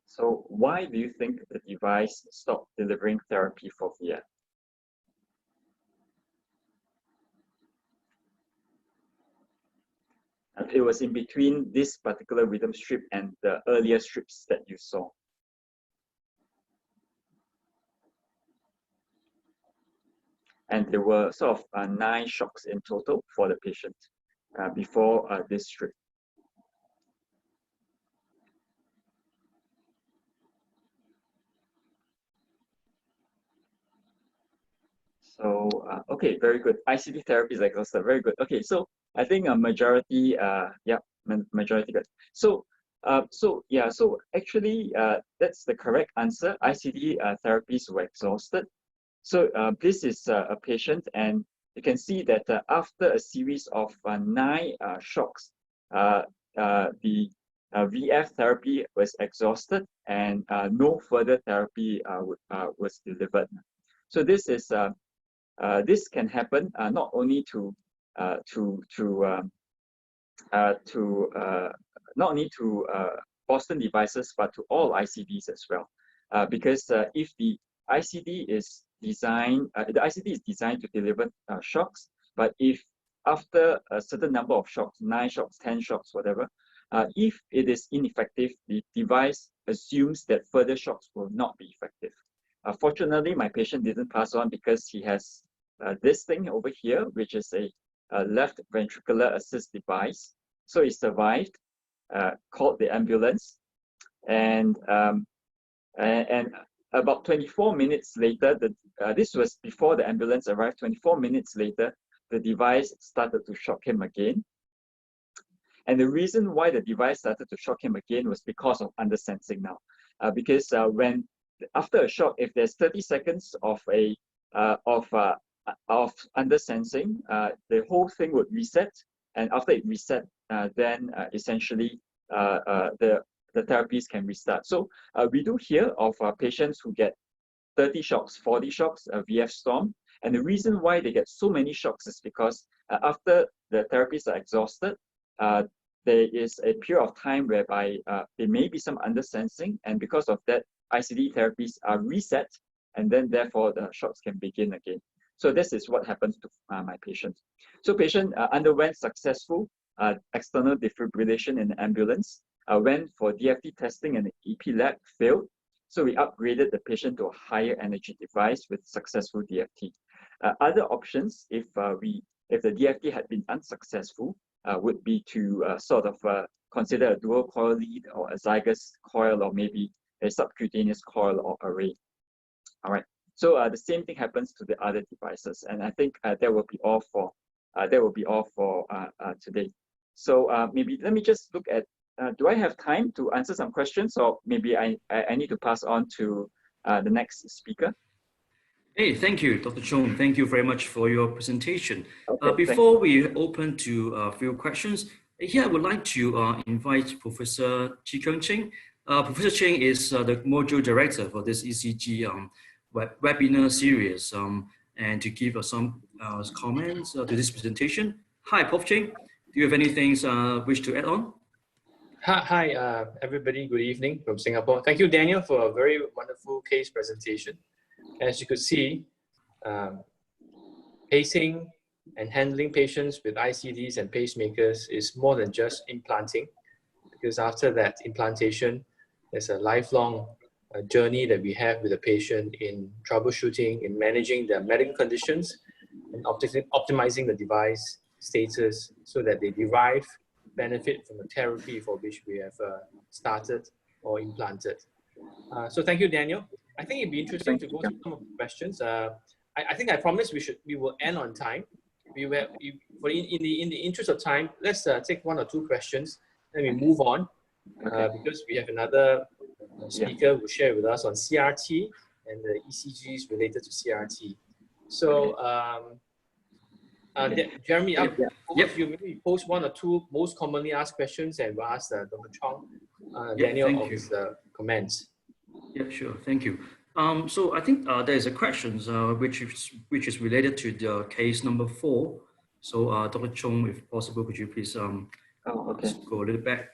So why do you think the device stopped delivering therapy for VF? And it was in between this particular rhythm strip and the earlier strips that you saw. And there were sort of 9 shocks in total for the patient before this strip. So, okay, very good. ICD therapy is exhausted. Very good. Okay, so I think a majority, yeah, majority good. So, so actually, that's the correct answer. ICD therapies were exhausted. So this is a patient, and you can see that after a series of 9 shocks, the VF therapy was exhausted, and no further therapy was delivered. So this is this can happen not only to not only to Boston devices, but to all ICDs as well, because if the ICD is designed, the ICD is designed to deliver shocks, but if after a certain number of shocks, 9 shocks, 10 shocks, whatever, if it is ineffective, the device assumes that further shocks will not be effective. Fortunately, my patient didn't pass on because he has this thing over here, which is a left ventricular assist device. So he survived, called the ambulance, and about 24 minutes later, this was before the ambulance arrived. 24 minutes later, the device started to shock him again. And the reason why the device started to shock him again was because of undersensing now. Because when after a shock, if there's 30 seconds of undersensing, the whole thing would reset. And after it reset, then essentially the therapies can restart. So we do hear of patients who get 30 shocks, 40 shocks, a VF storm. And the reason why they get so many shocks is because after the therapies are exhausted, there is a period of time whereby there may be some undersensing, and because of that, ICD therapies are reset, and then therefore the shocks can begin again. So this is what happens to my patient. So patient underwent successful external defibrillation in the ambulance, went for DFT testing and the EP lab failed. So we upgraded the patient to a higher energy device with successful DFT. Other options, if the DFT had been unsuccessful, would be to sort of consider a dual coil lead or a zygous coil, or maybe a subcutaneous coil or array. All right. So the same thing happens to the other devices, and I think that will be all for today. So maybe let me just look at. Do I have time to answer some questions, or maybe I need to pass on to the next speaker? Hey, thank you, Dr. Chung. Thank you very much for your presentation. Okay, before we open to a few questions, here I would like to invite Professor Chi Keung Ching. Professor Ching is the module director for this ECG webinar series, and to give us some comments to this presentation. Hi, Prof. Ching. Do you have anything wish to add on? Hi, everybody. Good evening from Singapore. Thank you, Daniel, for a very wonderful case presentation. As you could see, pacing and handling patients with ICDs and pacemakers is more than just implanting, because after that implantation, there's a lifelong journey that we have with the patient in troubleshooting, in managing their medical conditions, and optimizing the device status so that they derive benefit from the therapy for which we have started or implanted. So thank you, Daniel. I think it'd be interesting to go through some of the questions. I think I promised we will end on time. In the interest of time, let's take 1 or 2 questions, then we move on, because we have another speaker who share with us on CRT and the ECGs related to CRT. So, Jeremy, you maybe post 1 or 2 most commonly asked questions, and we'll ask Dr. Chong, Daniel, of his comments. Yeah, sure. Thank you. So I think there is a question which is related to the case number 4. So Dr. Chung, if possible, could you please scroll a little back,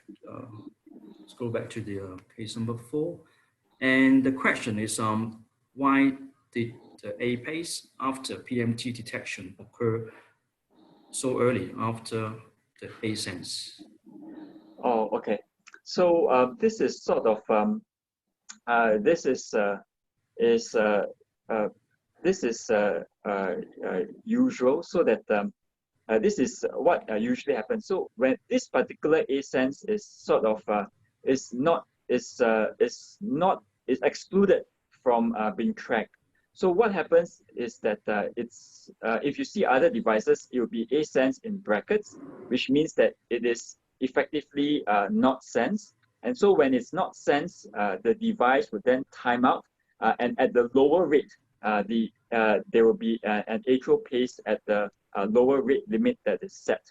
scroll back to the case number 4. And the question is, why did the A-pace after PMT detection occur so early after the A-sense? Oh, okay. So this is sort of usual, so that this is what usually happens. So when this particular A-sense is sort of is excluded from being tracked, So what happens is that if you see other devices, it will be A-sense in brackets, which means that it is effectively not sense. And so when it's not sense, the device would then time out, and at the lower rate, there will be an atrial pace at the lower rate limit that is set.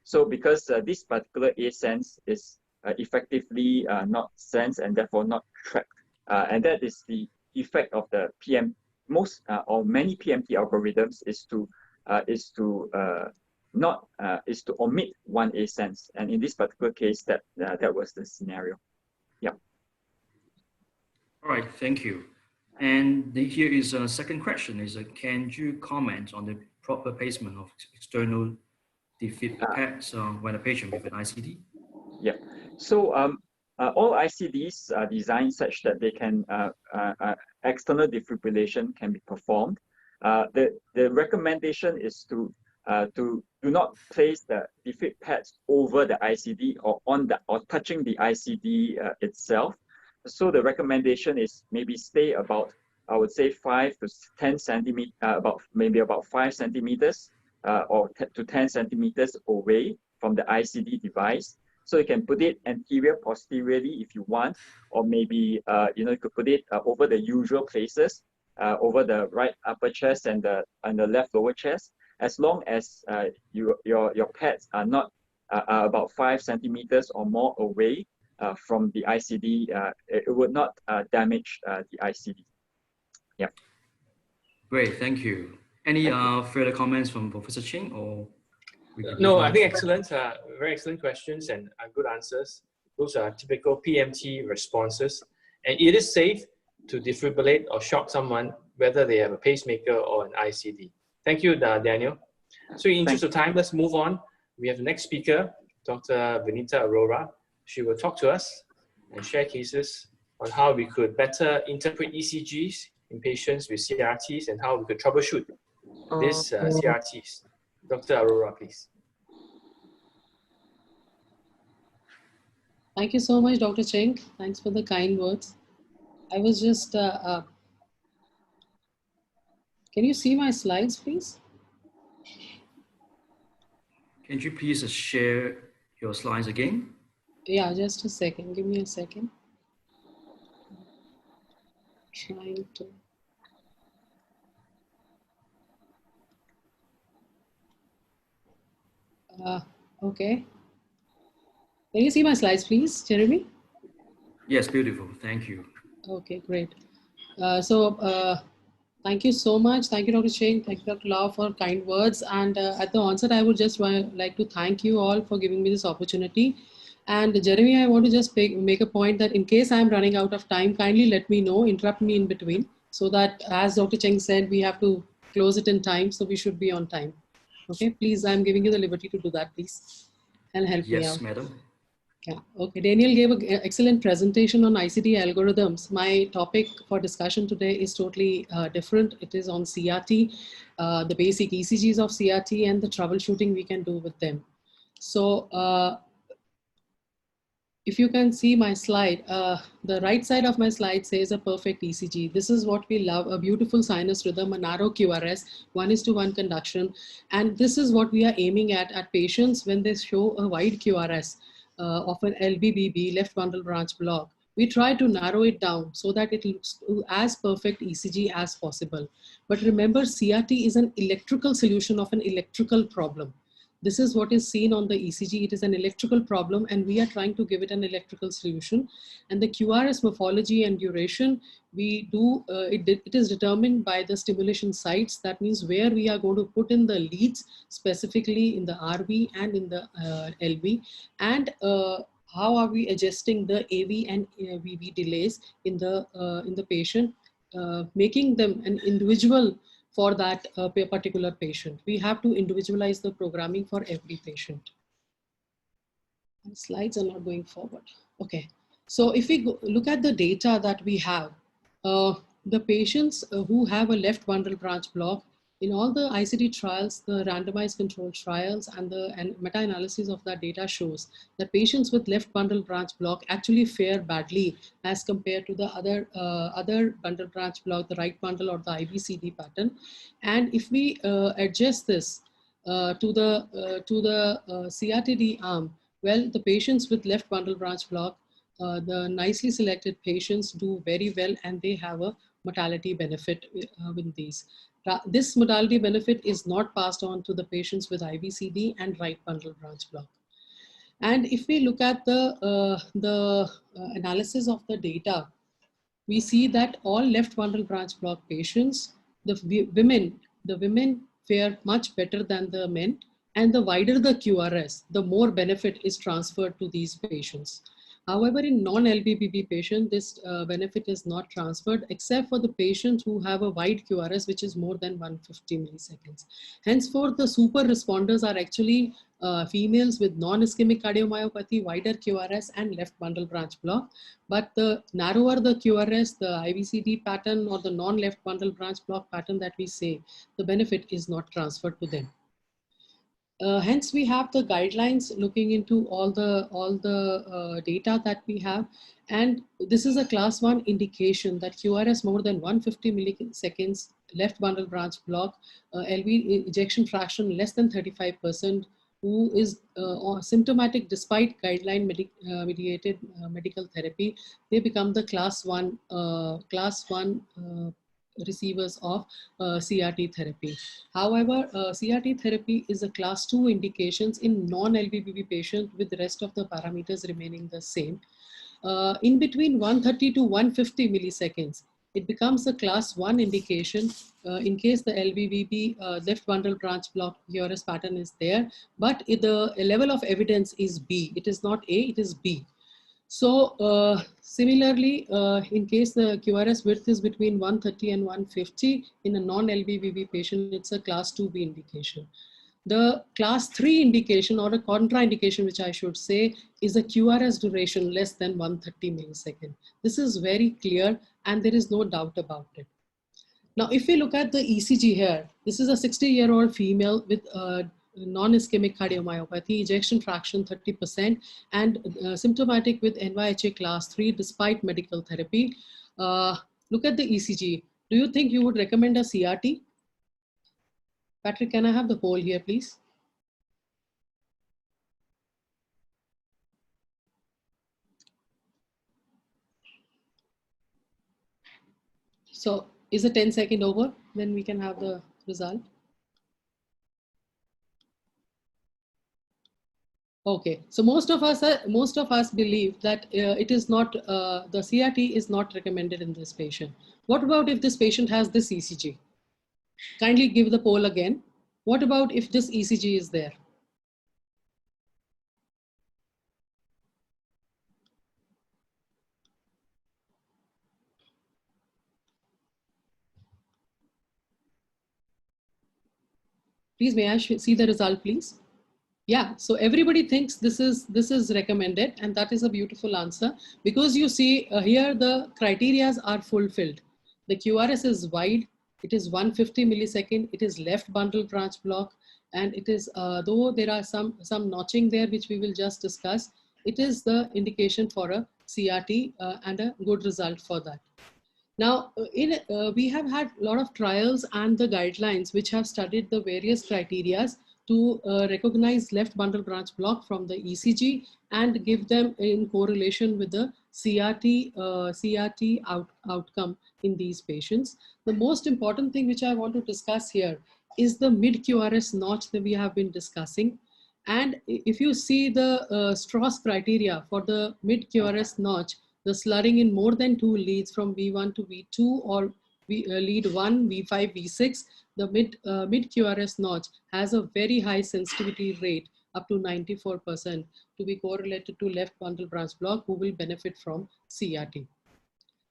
So because this particular A-sense is effectively not sense and therefore not tracked, and that is the effect of the most or many PMT algorithms is to omit one A-sense, and in this particular case, that was the scenario. Yeah. All right, thank you. And here is a second question: can you comment on the proper placement of external defib pads when a patient with an ICD? Yeah. So all ICDs are designed such that they can external defibrillation can be performed. The recommendation is to do not place the defib pads over the ICD or touching the ICD itself. So the recommendation is maybe stay about, I would say, 5 to 10 centimeters, about 5 centimeters or to 10 centimeters away from the ICD device. So you can put it anterior posteriorly if you want, or maybe you could put it over the usual places, over the right upper chest and the left lower chest, as long as your pads are not about 5 centimeters or more away from the ICD. It would not damage the ICD. Yeah. Great, thank you. Any further comments from Professor Ching, or? No, I think excellent, very excellent questions and good answers. Those are typical PMT responses. And it is safe to defibrillate or shock someone, whether they have a pacemaker or an ICD. Thank you, Daniel. So in interest of time, let's move on. We have the next speaker, Dr. Vinita Arora. She will talk to us and share cases on how we could better interpret ECGs in patients with CRTs and how we could troubleshoot these CRTs. Dr. Arora, please. Thank you so much, Dr. Cheng. Thanks for the kind words. I was just, can you see my slides, please? Can you please share your slides again? Yeah, just a second. Give me a second. Trying to. Okay. Can you see my slides, please, Jeremy? Yes, beautiful. Thank you. Okay, great. Thank you so much. Thank you, Dr. Cheng. Thank you, Dr. Lau, for kind words. And at the onset, I would just like to thank you all for giving me this opportunity. And Jeremy, I want to just make a point that in case I'm running out of time, kindly let me know, interrupt me in between, so that as Dr. Cheng said, we have to close it in time, so we should be on time. Okay, please, I'm giving you the liberty to do that, please, and help me out. Yes, madam. Yeah, okay. Daniel gave an excellent presentation on ICD algorithms. My topic for discussion today is totally different. It is on CRT, the basic ECGs of CRT and the troubleshooting we can do with them. So if you can see my slide, the right side of my slide says a perfect ECG. This is what we love, a beautiful sinus rhythm, a narrow QRS, 1:1 conduction. And this is what we are aiming at patients when they show a wide QRS of an LBBB, left bundle branch block. We try to narrow it down so that it looks as perfect ECG as possible. But remember, CRT is an electrical solution of an electrical problem. This is what is seen on the ECG. It is an electrical problem and we are trying to give it an electrical solution. And the QRS morphology and duration, we do, it is determined by the stimulation sites. That means where we are going to put in the leads, specifically in the RV and in the LV, and how are we adjusting the AV and VV delays in the patient, making them an individual for that particular patient. We have to individualize the programming for every patient. And slides are not going forward. Okay, so if we look at the data that we have, the patients who have a left bundle branch block, In all the ICD trials, the randomized controlled trials and the meta-analysis of that data shows that patients with left bundle branch block actually fare badly as compared to the other bundle branch block, the right bundle or the IBCD pattern. And if we adjust this to the CRTD arm, well, the patients with left bundle branch block, the nicely selected patients do very well and they have a mortality benefit with these. This mortality benefit is not passed on to the patients with IBCD and right bundle branch block. And if we look at the analysis of the data, we see that all left bundle branch block patients, the women fare much better than the men, and the wider the QRS, the more benefit is transferred to these patients. However, in non-LBBB patient, this benefit is not transferred except for the patients who have a wide QRS, which is more than 150 milliseconds. Henceforth, the super responders are actually females with non-ischemic cardiomyopathy, wider QRS, and left bundle branch block. But the narrower the QRS, the IBCD pattern or the non-left bundle branch block pattern that we say, the benefit is not transferred to them. Hence, we have the guidelines looking into all the data that we have. And this is a class 1 indication that QRS more than 150 milliseconds, left bundle branch block, LV ejection fraction less than 35%, who is symptomatic despite guideline mediated medical therapy, they become the class 1 receivers of CRT therapy. However, CRT therapy is a class 2 indications in non-LBBB patients with the rest of the parameters remaining the same. In between 130 to 150 milliseconds, it becomes a class 1 indication in case the LBBB left bundle branch block QRS pattern is there, but the level of evidence is B. It is not A, it is B. So similarly, in case the QRS width is between 130 and 150, in a non-LBBB patient, it's a class 2B indication. The class 3 indication or a contraindication, which I should say, is a QRS duration less than 130 milliseconds. This is very clear and there is no doubt about it. Now, if we look at the ECG here, this is a 60-year-old female with non-ischemic cardiomyopathy, ejection fraction 30%, and symptomatic with NYHA class 3 despite medical therapy. Look at the ECG. Do you think you would recommend a CRT? Patrick, can I have the poll here, please? So is it 10-second over? Then we can have the result. Okay, so most of us believe that it is not the CRT is not recommended in this patient. What about if this patient has this ECG? Kindly give the poll again. What about if this ECG is there? Please, may I see the result, please? Yeah, so everybody thinks this is recommended, and that is a beautiful answer because you see here the criterias are fulfilled. The QRS is wide, it is 150 millisecond, it is left bundle branch block, and it is, though there are some notching there which we will just discuss, it is the indication for a CRT and a good result for that. Now, we have had a lot of trials and the guidelines which have studied the various criterias to recognize left bundle branch block from the ECG and give them in correlation with the CRT outcome in these patients. The most important thing which I want to discuss here is the mid-QRS notch that we have been discussing. And if you see the Strauss criteria for the mid-QRS notch, the slurring in more than 2 leads from V1 to V2 or lead 1, V5, V6, the mid-QRS notch has a very high sensitivity rate up to 94% to be correlated to left bundle branch block who will benefit from CRT.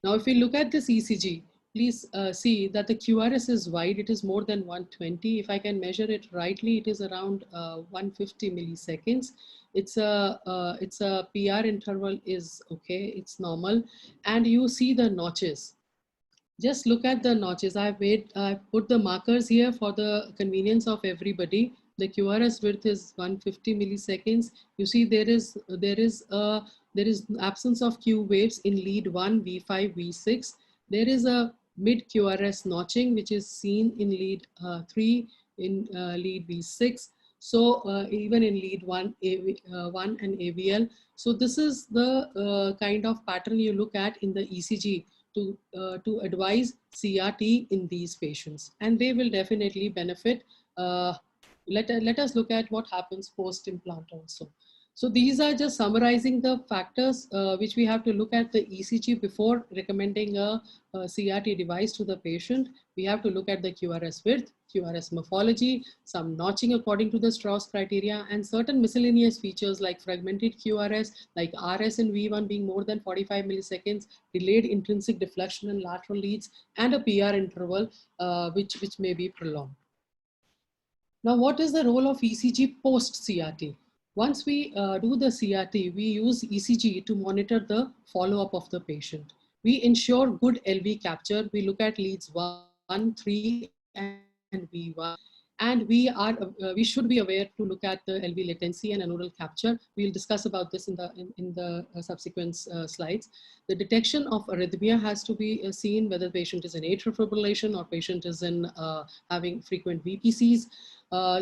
Now, if we look at this ECG, please see that the QRS is wide, it is more than 120. If I can measure it rightly, it is around 150 milliseconds. It's a PR interval is okay, it's normal. And you see the notches. Just look at the notches. I put the markers here for the convenience of everybody. The QRS width is 150 milliseconds. You see there is absence of Q waves in lead 1, V5, V6. There is a mid QRS notching which is seen in lead 3, in lead V6. So even in lead 1, 1 and AVL. So this is the kind of pattern you look at in the ECG to advise CRT in these patients, and they will definitely benefit. Let us look at what happens post implant also. So these are just summarizing the factors which we have to look at the ECG before recommending a CRT device to the patient. We have to look at the QRS width, QRS morphology, some notching according to the Strauss criteria, and certain miscellaneous features like fragmented QRS, like RS in V1 being more than 45 milliseconds, delayed intrinsic deflection in lateral leads, and a PR interval which may be prolonged. Now, what is the role of ECG post CRT? Once we do the CRT, we use ECG to monitor the follow-up of the patient. We ensure good LV capture. We look at leads 1, 3, and V1. And we should be aware to look at the LV latency and annual capture. We'll discuss about this in the subsequent slides. The detection of arrhythmia has to be seen, whether the patient is in atrial fibrillation or patient is in having frequent VPCs.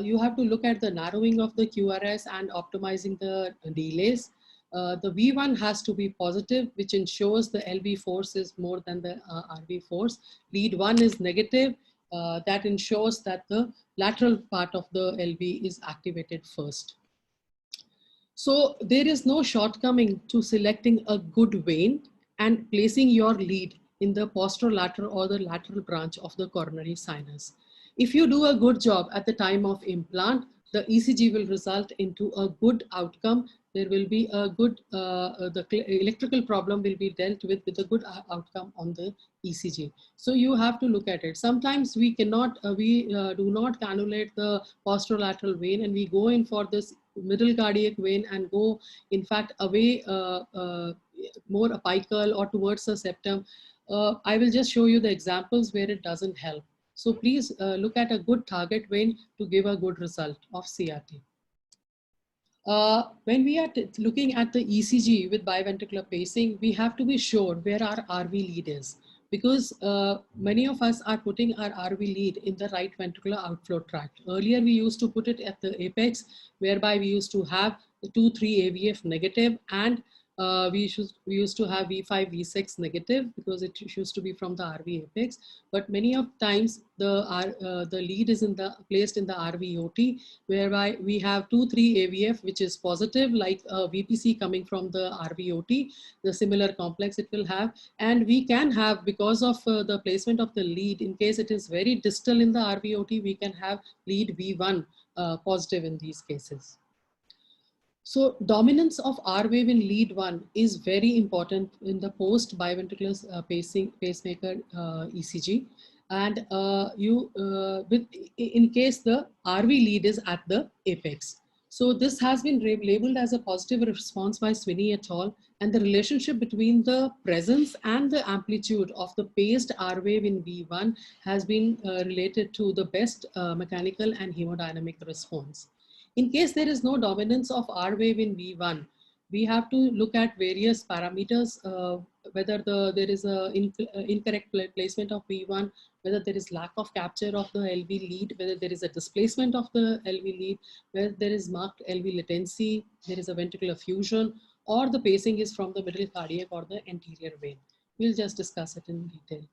You have to look at the narrowing of the QRS and optimizing the delays. The V1 has to be positive, which ensures the LV force is more than the RV force. Lead 1 is negative. That ensures that the lateral part of the LV is activated first. So there is no shortcoming to selecting a good vein and placing your lead in the posterolateral or the lateral branch of the coronary sinus. If you do a good job at the time of implant, the ECG will result into a good outcome. There will be a good, the electrical problem will be dealt with a good outcome on the ECG. So you have to look at it. Sometimes we cannot, do not cannulate the posterolateral vein, and we go in for this middle cardiac vein and go, in fact, away more apical or towards the septum. I will just show you the examples where it doesn't help. So please look at a good target vein to give a good result of CRT. When we are looking at the ECG with biventricular pacing, we have to be sure where our RV lead is, because many of us are putting our RV lead in the right ventricular outflow tract. Earlier, we used to put it at the apex, whereby we used to have the 2, 3 AVF negative, and we used to have V5, V6 negative, because it used to be from the RV apex. But many of times the lead is placed in the RVOT, whereby we have 2, 3 AVF, which is positive, like VPC coming from the RVOT, the similar complex it will have. And we can have, because of the placement of the lead, in case it is very distal in the RVOT, we can have lead V1 positive in these cases. So dominance of R wave in lead 1 is very important in the post biventricular pacemaker ECG. And in case the RV lead is at the apex. So this has been labeled as a positive response by Swinney et al. And the relationship between the presence and the amplitude of the paced R wave in V1 has been related to the best mechanical and hemodynamic response. In case there is no dominance of R wave in V1, we have to look at various parameters, whether there is an incorrect placement of V1, whether there is lack of capture of the LV lead, whether there is a displacement of the LV lead, whether there is marked LV latency, there is a ventricular fusion, or the pacing is from the middle cardiac or the anterior vein. We'll just discuss it in detail.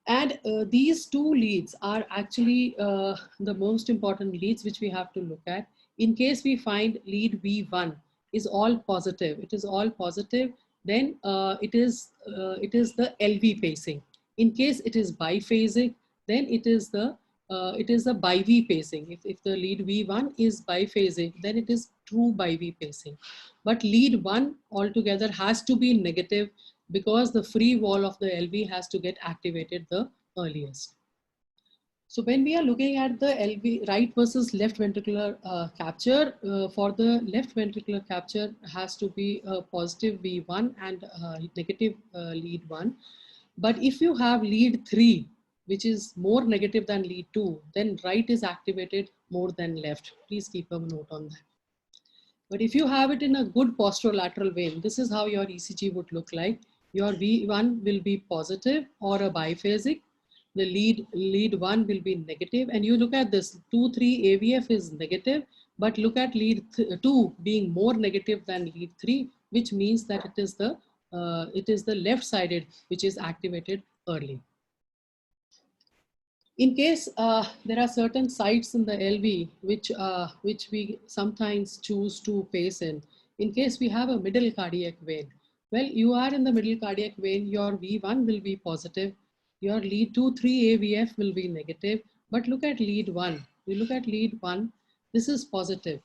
And these two leads are actually the most important leads which we have to look at. In case we find lead V1 is all positive, it is all positive, then it is the LV pacing. In case it is biphasic, then it is the bi-V pacing. If the lead V1 is biphasic, then it is true bi-V pacing. But lead 1 altogether has to be negative, because the free wall of the LV has to get activated the earliest. So when we are looking at the LV right versus left ventricular capture, for the left ventricular capture has to be a positive V1 and negative lead 1. But if you have lead 3, which is more negative than lead 2, then right is activated more than left. Please keep a note on that. But if you have it in a good posterolateral vein, this is how your ECG would look like. Your V1 will be positive or a biphasic. The lead 1 will be negative. And you look at this, 2, 3 AVF is negative, but look at lead 2 being more negative than lead 3, which means that it is the left-sided which is activated early. In case there are certain sites in the LV which we sometimes choose to pace in case we have a middle cardiac vein, well, you are in the middle cardiac vein, your V1 will be positive, your lead 2, 3 AVF will be negative, but look at lead 1. You look at lead 1, this is positive.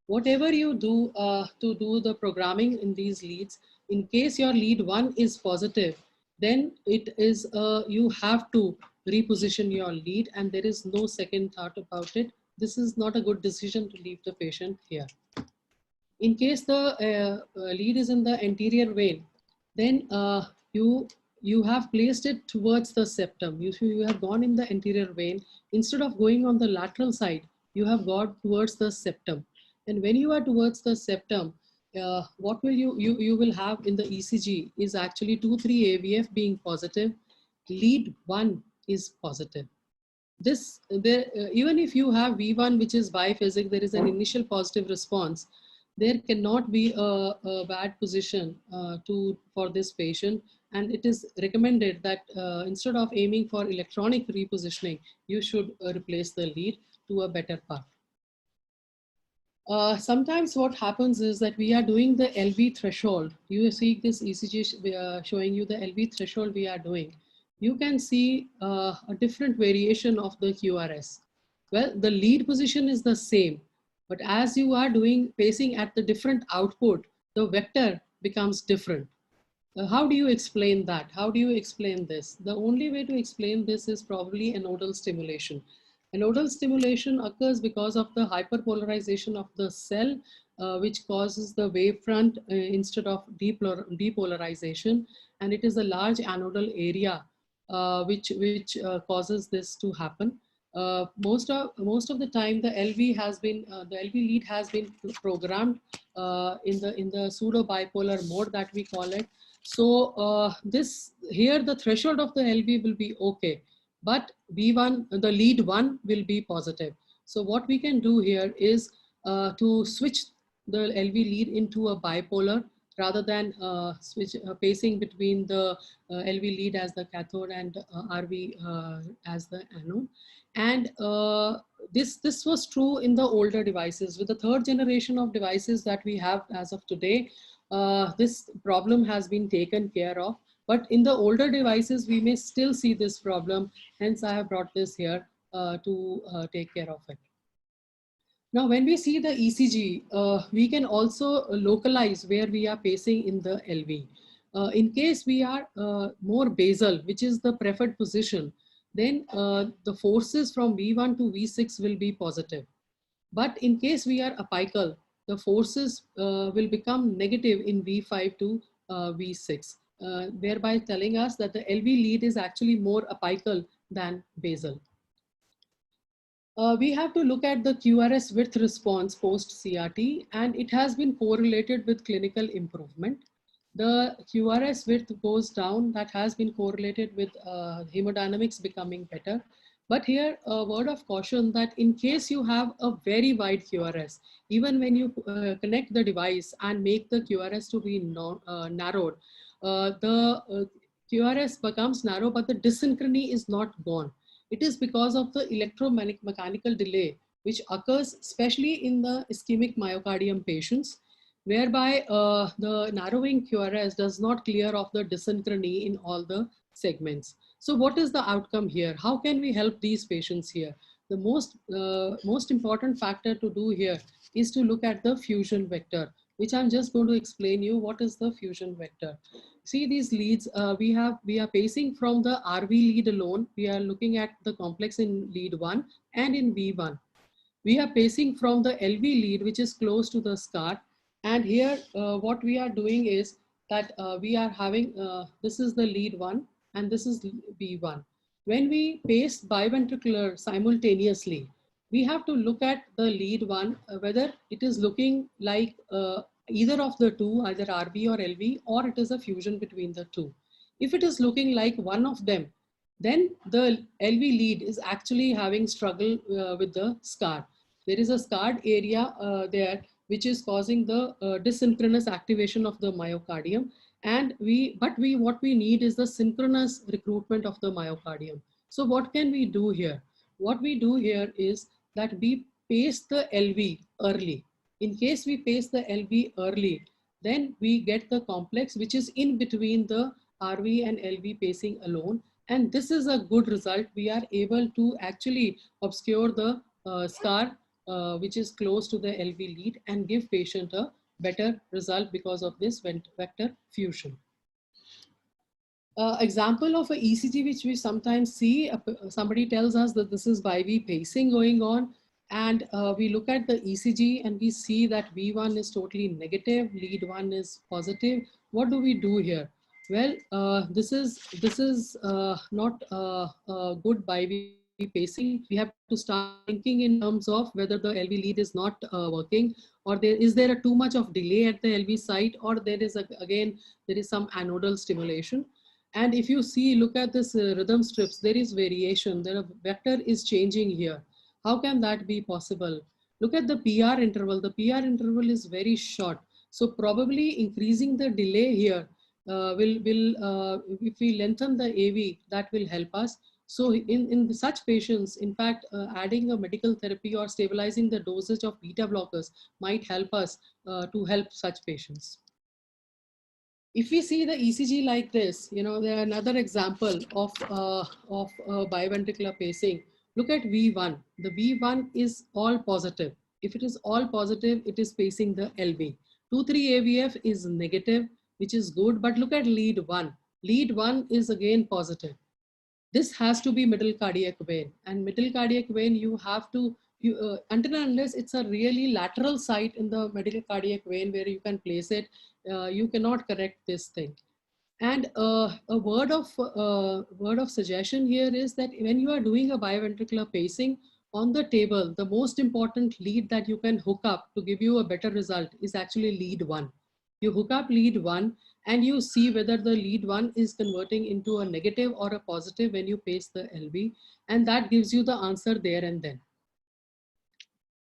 Whatever you do to do the programming in these leads, in case your lead 1 is positive, then it is you have to reposition your lead, and there is no second thought about it. This is not a good decision to leave the patient here. In case the lead is in the anterior vein, then you have placed it towards the septum. You have gone in the anterior vein. Instead of going on the lateral side, you have gone towards the septum. And when you are towards the septum, what will you will have in the ECG is actually 2, 3 AVF being positive, lead 1 is positive. This even if you have V1 which is biphasic, there is an initial positive response. There cannot be a bad position for this patient, and it is recommended that instead of aiming for electronic repositioning, you should replace the lead to a better path. Sometimes what happens is that we are doing the LV threshold. You see this ECG showing you the LV threshold we are doing. You can see a different variation of the QRS. Well, the lead position is the same, but as you are doing pacing at the different output, the vector becomes different. How do you explain that? How do you explain this? The only way to explain this is probably a nodal stimulation. A nodal stimulation occurs because of the hyperpolarization of the cell, which causes the wavefront instead of depolarization, and it is a large anodal area which causes this to happen. Most of the time, the LV lead has been programmed in the pseudo bipolar mode that we call it. So here the threshold of the LV will be okay, but V1, the lead 1 will be positive. So what we can do here is to switch the LV lead into a bipolar rather than pacing between the LV lead as the cathode and RV as the anode. And this was true in the older devices. With the third generation of devices that we have as of today, this problem has been taken care of. But in the older devices, we may still see this problem. Hence, I have brought this here to take care of it. Now, when we see the ECG, we can also localize where we are pacing in the LV. In case we are more basal, which is the preferred position, then the forces from V1 to V6 will be positive. But in case we are apical, the forces will become negative in V5 to V6, thereby telling us that the LV lead is actually more apical than basal. We have to look at the QRS width response post CRT, and it has been correlated with clinical improvement. The QRS width goes down, that has been correlated with hemodynamics becoming better. But here, a word of caution that in case you have a very wide QRS, even when you connect the device and make the QRS to be narrowed, the QRS becomes narrow, but the dysynchrony is not gone. It is because of the electromechanical delay, which occurs especially in the ischemic myocardium patients, whereby the narrowing QRS does not clear off the dysynchrony in all the segments. So what is the outcome here? How can we help these patients here? The most important factor to do here is to look at the fusion vector, which I'm just going to explain you what is the fusion vector. See these leads, we are pacing from the RV lead alone. We are looking at the complex in lead 1 and in V1. We are pacing from the LV lead, which is close to the scar. And here, what we are doing is that we are having, this is the lead 1. and this is V1. When we paste biventricular simultaneously, we have to look at the lead one, whether it is looking like either of the two, either RV or LV, or it is a fusion between the two. If it is looking like one of them, then the LV lead is actually having struggle with the scar. There is a scarred area there, which is causing the dysynchronous activation of the myocardium. And what we need is the synchronous recruitment of the myocardium. So what can we do here? What we do here is that we paste the LV early. In case we paste the LV early, then we get the complex which is in between the RV and LV pacing alone. And this is a good result. We are able to actually obscure the scar which is close to the LV lead and give patient a better result because of this vector fusion. Example of a ECG which we sometimes see, somebody tells us that this is biV pacing going on, and we look at the ECG and we see that V1 is totally negative, lead 1 is positive. What do we do here? Well, this is not good biV pacing. We have to start thinking in terms of whether the LV lead is not working, or is there too much of delay at the LV site, or there is some anodal stimulation. And if you see, look at this rhythm strips, there is variation. The vector is changing here. How can that be possible? Look at the PR interval. The PR interval is very short. So probably increasing the delay here if we lengthen the AV, that will help us. So in such patients, in fact, adding a medical therapy or stabilizing the dosage of beta blockers might help us to help such patients. If we see the ECG like this, there are another example of biventricular pacing. Look at V1. The V1 is all positive. If it is all positive, it is pacing the LV. 2,3 AVF is negative, which is good. But look at lead 1. Lead 1 is again positive. This has to be middle cardiac vein. And middle cardiac vein, you have to, until and unless it's a really lateral site in the middle cardiac vein where you can place it, you cannot correct this thing. And a word of suggestion here is that when you are doing a biventricular pacing on the table, the most important lead that you can hook up to give you a better result is actually lead 1. You hook up lead 1 and you see whether the lead 1 is converting into a negative or a positive when you pace the LV, and that gives you the answer there and then.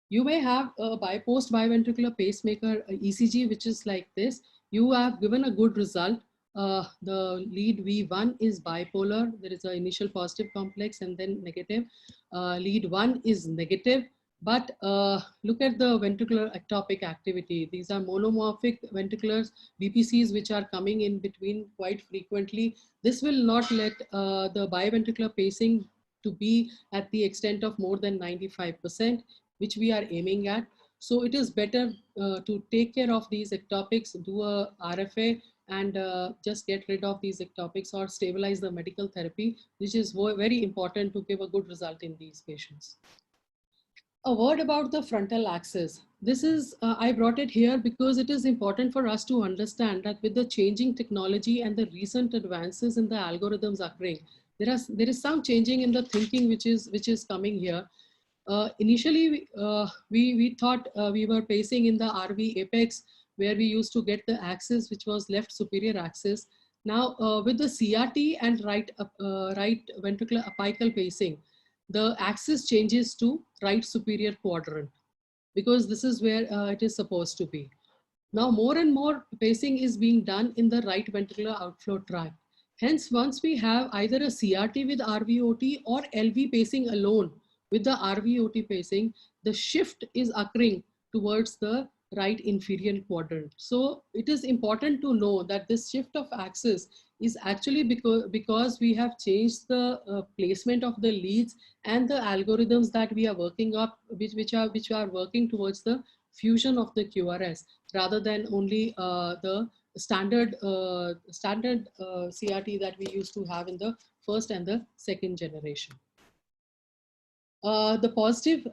You may have a post biventricular pacemaker ECG, which is like this. You have given a good result. The lead V1 is bipolar. There is an initial positive complex and then negative. Lead 1 is negative. But look at the ventricular ectopic activity. These are monomorphic ventriculars, BPCs, which are coming in between quite frequently. This will not let the biventricular pacing to be at the extent of more than 95%, which we are aiming at. So it is better to take care of these ectopics, do a RFA, and just get rid of these ectopics or stabilize the medical therapy, which is very important to give a good result in these patients. A word about the frontal axis. This is, I brought it here because it is important for us to understand that with the changing technology and the recent advances in the algorithms occurring, there is some changing in the thinking which is coming here. Initially, we thought we were pacing in the RV apex, where we used to get the axis, which was left superior axis. Now, with the CRT and right ventricular apical pacing, the axis changes to right superior quadrant, because this is where it is supposed to be. Now, more and more pacing is being done in the right ventricular outflow tract. Hence, once we have either a CRT with RVOT or LV pacing alone with the RVOT pacing, the shift is occurring towards the right inferior quadrant. So it is important to know that this shift of axis is actually because we have changed the placement of the leads and the algorithms that we are working up, which are working towards the fusion of the QRS rather than only the standard CRT that we used to have in the first and the second generation. The positive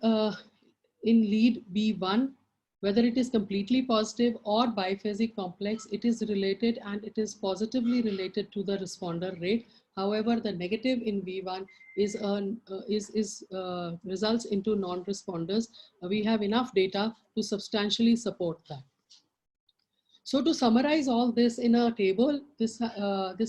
in lead B1 Whether it is completely positive or biphasic complex, it is related and it is positively related to the responder rate. However, the negative in V1 results into non-responders. We have enough data to substantially support that. So to summarize all this in a table, this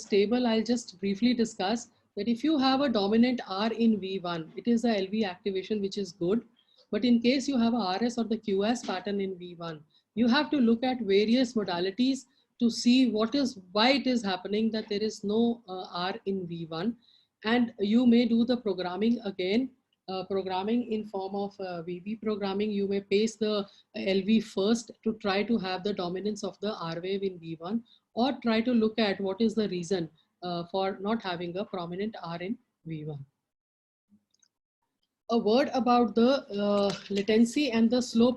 table I'll just briefly discuss that if you have a dominant R in V1, it is the LV activation which is good. But in case you have a RS or the QS pattern in V1, you have to look at various modalities to see why it is happening that there is no R in V1. And you may do the programming again, programming in form of VV programming. You may paste the LV first to try to have the dominance of the R wave in V1, or try to look at what is the reason for not having a prominent R in V1. A word about the latency and the slow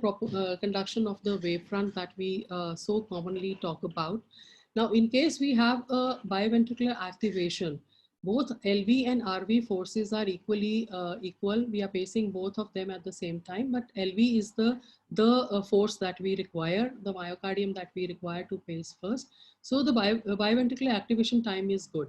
conduction of the wavefront that we so commonly talk about. Now, in case we have a biventricular activation, both LV and RV forces are equally equal. We are pacing both of them at the same time, but LV is the force that we require, the myocardium that we require to pace first. So the biventricular activation time is good.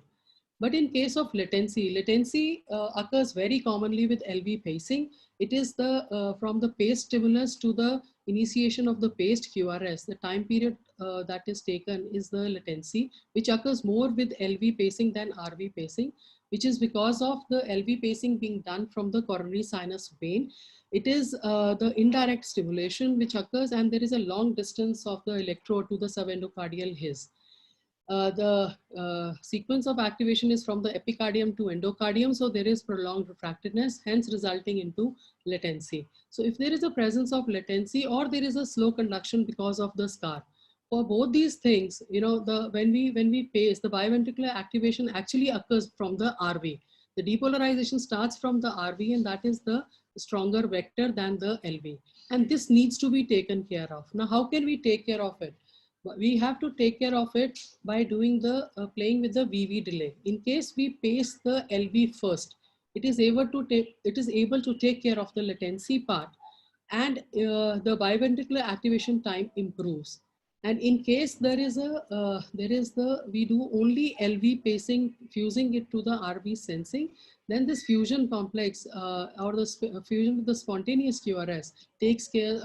But in case of latency occurs very commonly with LV pacing. It is from the pace stimulus to the initiation of the paced QRS, the time period that is taken is the latency, which occurs more with LV pacing than RV pacing, which is because of the LV pacing being done from the coronary sinus vein. It is the indirect stimulation which occurs, and there is a long distance of the electrode to the subendocardial his. The sequence of activation is from the epicardium to endocardium, so there is prolonged refractiveness, hence resulting into latency. So if there is a presence of latency or there is a slow conduction because of the scar, for both these things, you know, when we pace, the biventricular activation actually occurs from the RV. The depolarization starts from the RV, and that is the stronger vector than the LV. And this needs to be taken care of. Now, how can we take care of it? We have to take care of it by doing the playing with the VV delay. In case we pace the LV first, it is able to take care of the latency part, and the biventricular activation time improves. And in case we do only LV pacing, fusing it to the RV sensing, then this fusion complex or the fusion with the spontaneous QRS takes care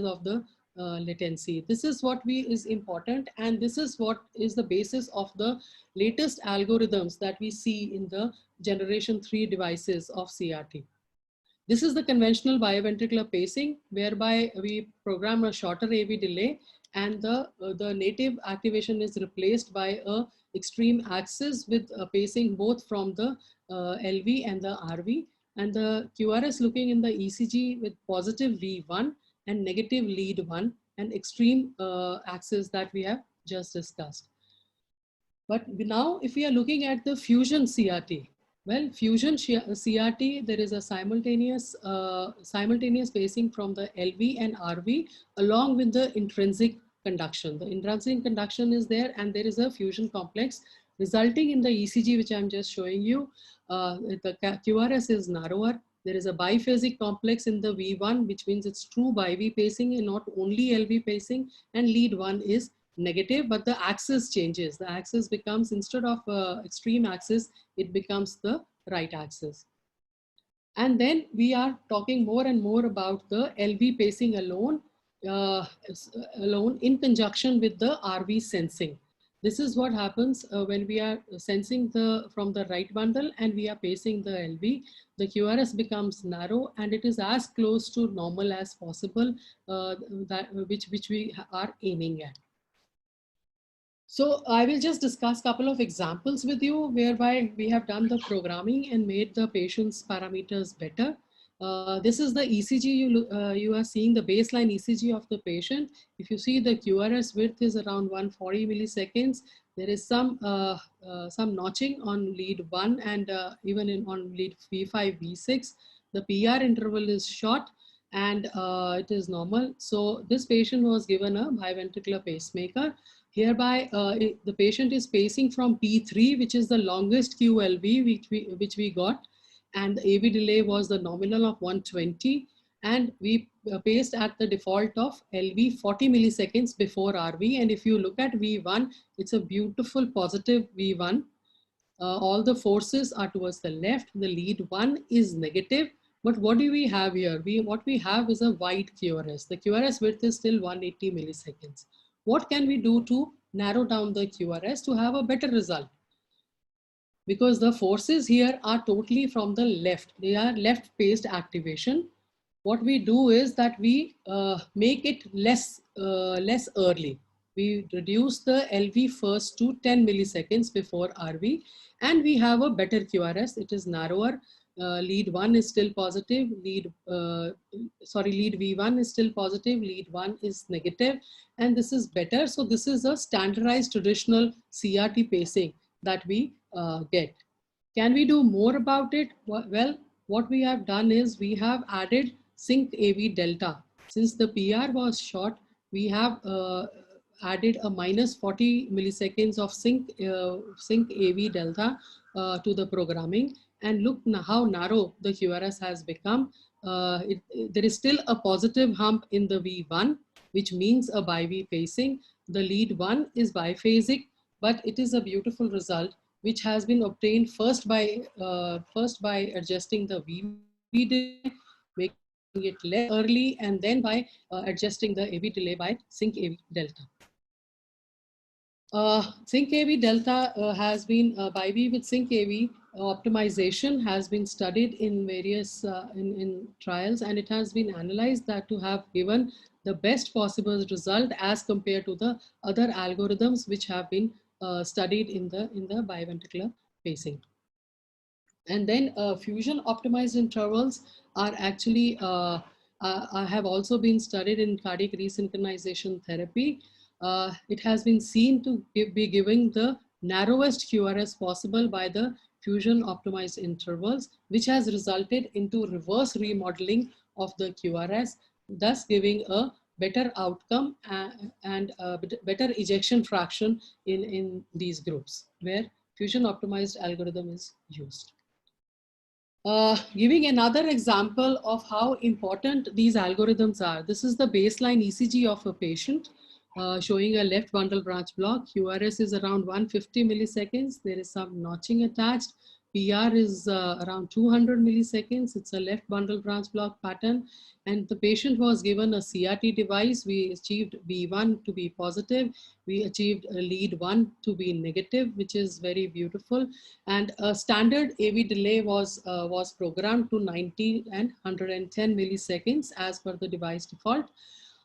of the latency. This is what is important, and this is what is the basis of the latest algorithms that we see in the generation 3 devices of CRT. This is the conventional biventricular pacing, whereby we program a shorter AV delay, and the native activation is replaced by a extreme axis with pacing both from the LV and the RV, and the QRS looking in the ECG with positive V1 and negative lead 1 and extreme axis that we have just discussed. But now if we are looking at the fusion CRT, well, fusion CRT, there is a simultaneous pacing from the LV and RV along with the intrinsic conduction. The intrinsic conduction is there, and there is a fusion complex resulting in the ECG, which I'm just showing you. The QRS is narrower. There is a biphasic complex in the V1, which means it's true BiV pacing and not only LV pacing, and lead 1 is negative, but the axis changes. The axis becomes, instead of extreme axis, it becomes the right axis. And then we are talking more and more about the LV pacing alone in conjunction with the RV sensing. This is what happens when we are sensing from the right bundle and we are pacing the LV. The QRS becomes narrow, and it is as close to normal as possible, which we are aiming at. So I will just discuss a couple of examples with you whereby we have done the programming and made the patient's parameters better. This is the ECG. You are seeing the baseline ECG of the patient. If you see, the QRS width is around 140 milliseconds. There is some notching on lead 1 and even on lead V5, V6. The PR interval is short, and it is normal. So this patient was given a biventricular pacemaker. Hereby, the patient is pacing from P3, which is the longest QLV which we got, and the AV delay was the nominal of 120. and we paced at the default of LV 40 milliseconds before RV. And if you look at V1, it's a beautiful positive V1. All the forces are towards the left. The lead 1 is negative. But what do we have here? What we have is a wide QRS. The QRS width is still 180 milliseconds. What can we do to narrow down the QRS to have a better result? Because the forces here are totally from the left. They are left-paced activation. What we do is that we make it less early. We reduce the LV first to 10 milliseconds before RV, and we have a better QRS. It is narrower. Lead 1 is still positive. Lead V1 is still positive. Lead 1 is negative, and this is better. So this is a standardized traditional CRT pacing that we get. Can we do more about it? Well, what we have done is we have added sync AV delta. Since the PR was short, we have added a minus 40 milliseconds of sync AV delta to the programming. And look how narrow the QRS has become. There is still a positive hump in the V1, which means a bi-V pacing. The lead 1 is biphasic, but it is a beautiful result, which has been obtained first by adjusting the VV delay, making it less early, and then by adjusting the AV delay by sync AV delta. Sync AV delta has been bi-V with sync AV optimization has been studied in various in trials, and it has been analyzed that to have given the best possible result as compared to the other algorithms which have been studied in the biventricular pacing. And then fusion optimized intervals are actually have also been studied in cardiac resynchronization therapy. It has been seen to be giving the narrowest QRS possible by the fusion optimized intervals, which has resulted into reverse remodeling of the QRS, thus giving a better outcome and better ejection fraction in these groups where fusion optimized algorithm is used. Giving another example of how important these algorithms are. This is the baseline ECG of a patient showing a left bundle branch block. QRS is around 150 milliseconds. There is some notching attached. PR is around 200 milliseconds. It's a left bundle branch block pattern. And the patient was given a CRT device. We achieved V1 to be positive. We achieved a lead 1 to be negative, which is very beautiful. And a standard AV delay was programmed to 90 and 110 milliseconds as per the device default.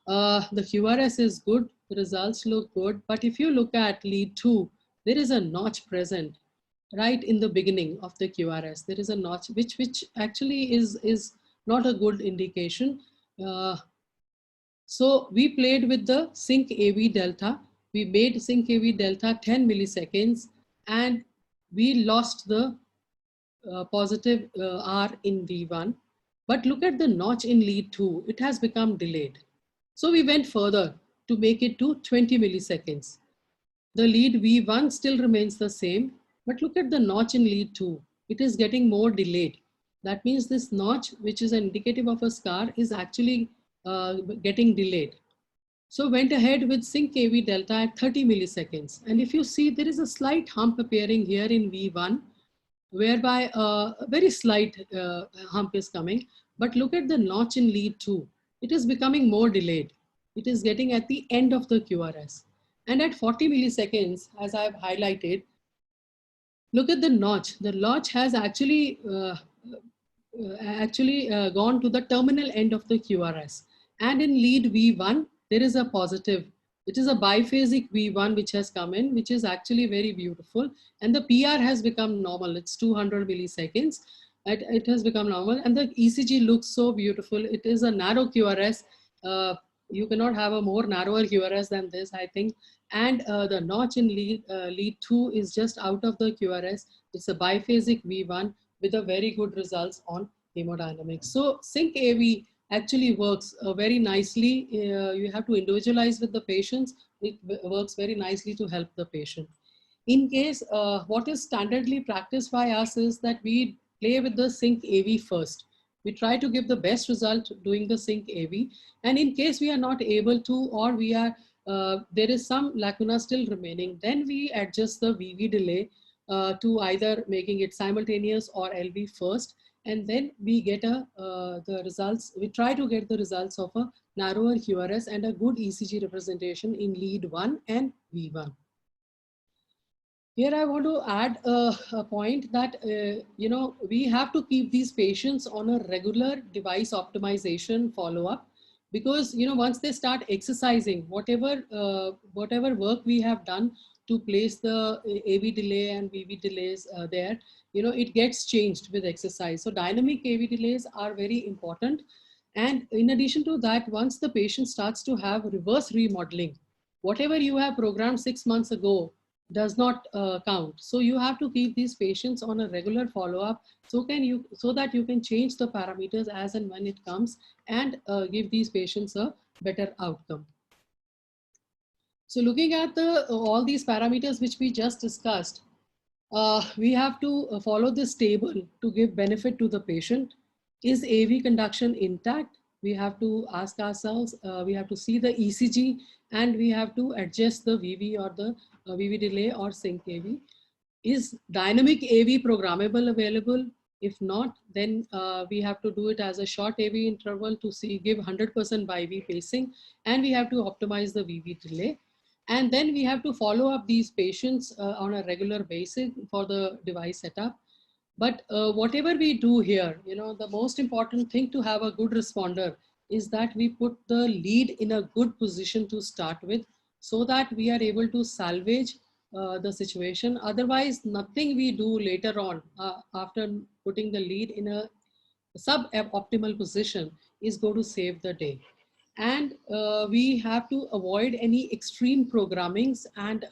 The QRS is good. The results look good. But if you look at lead 2, there is a notch present right in the beginning of the QRS. There is a notch which actually is not a good indication. So we played with the sync AV delta. We made sync AV delta 10 milliseconds, and we lost the positive R in V1. But look at the notch in lead 2. It has become delayed. So we went further to make it to 20 milliseconds. The lead V1 still remains the same, but look at the notch in lead 2. It is getting more delayed. That means this notch, which is indicative of a scar, is actually getting delayed. So went ahead with sync AV delta at 30 milliseconds. And if you see, there is a slight hump appearing here in V1, whereby a very slight hump is coming. But look at the notch in lead 2. It is becoming more delayed. It is getting at the end of the QRS. And at 40 milliseconds, as I've highlighted, look at the notch. The notch has actually gone to the terminal end of the QRS. And in lead V1, there is a positive. It is a biphasic V1 which has come in, which is actually very beautiful. And the PR has become normal. It's 200 milliseconds. It has become normal. And the ECG looks so beautiful. It is a narrow QRS. You cannot have a more narrower QRS than this, I think. And the notch in lead 2 is just out of the QRS. It's a biphasic V1 with a very good results on hemodynamics. So sync AV actually works very nicely. You have to individualize with the patients. It works very nicely to help the patient. In case, what is standardly practiced by us is that we play with the sync AV first. We try to give the best result doing the sync AV. And in case we are not able to, or we are, there is some lacuna still remaining, then we adjust the VV delay to either making it simultaneous or LV first. And then we get the results, we try to get the results of a narrower QRS and a good ECG representation in lead 1 and V1. Here I want to add a point that, you know, we have to keep these patients on a regular device optimization follow-up, because, you know, once they start exercising, whatever work we have done to place the AV delay and VV delays there, you know, it gets changed with exercise. So dynamic AV delays are very important. And in addition to that, once the patient starts to have reverse remodeling, whatever you have programmed 6 months ago does not count. So you have to keep these patients on a regular follow-up so that you can change the parameters as and when it comes, and give these patients a better outcome. So looking at all these parameters which we just discussed, we have to follow this table to give benefit to the patient. Is AV conduction intact? We have to ask ourselves, we have to see the ECG, and we have to adjust the VV or the VV delay or sync AV. Is dynamic AV programmable available? If not, then we have to do it as a short AV interval to give 100% by V pacing, and we have to optimize the VV delay. And then we have to follow up these patients on a regular basis for the device setup. But whatever we do here, you know, the most important thing to have a good responder is that we put the lead in a good position to start with, so that we are able to salvage the situation. Otherwise, nothing we do later on after putting the lead in a sub-optimal position is going to save the day. And we have to avoid any extreme programmings, and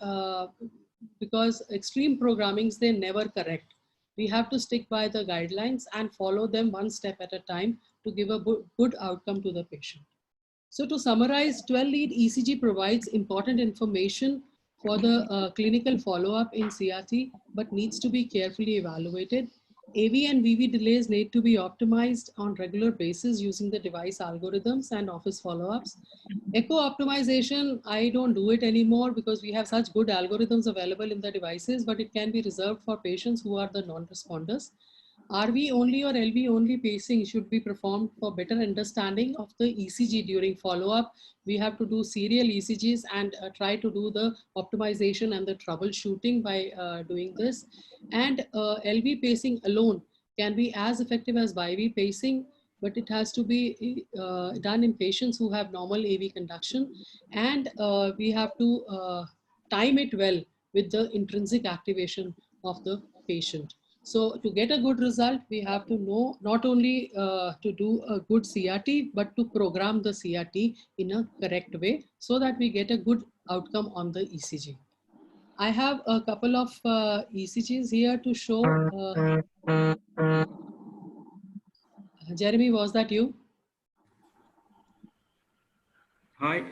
because extreme programmings, they never correct. We have to stick by the guidelines and follow them one step at a time to give a good outcome to the patient. So to summarize, 12-lead ECG provides important information for the clinical follow-up in CRT, but needs to be carefully evaluated. AV and VV delays need to be optimized on regular basis using the device algorithms and office follow-ups. Echo optimization, I don't do it anymore because we have such good algorithms available in the devices, but it can be reserved for patients who are the non-responders. RV only or LV only pacing should be performed for better understanding of the ECG during follow-up. We have to do serial ECGs and try to do the optimization and the troubleshooting by doing this. And LV pacing alone can be as effective as BiV pacing, but it has to be done in patients who have normal AV conduction. And we have to time it well with the intrinsic activation of the patient. So to get a good result, we have to know not only to do a good CRT, but to program the CRT in a correct way so that we get a good outcome on the ECG. I have a couple of ECGs here to show. Jeremy, was that you? Hi,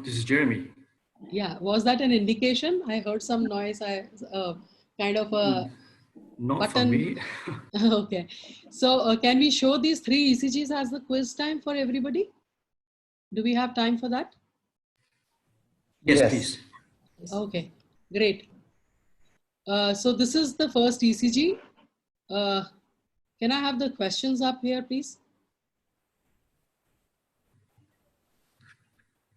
this is Jeremy. Yeah, was that an indication? I heard some noise. Kind of a Not button. from me. Okay, so can we show these 3 ECGs as the quiz time for everybody? Do we have time for that? Yes, please. Okay, great. So this is the first ECG. Can I have the questions up here, please?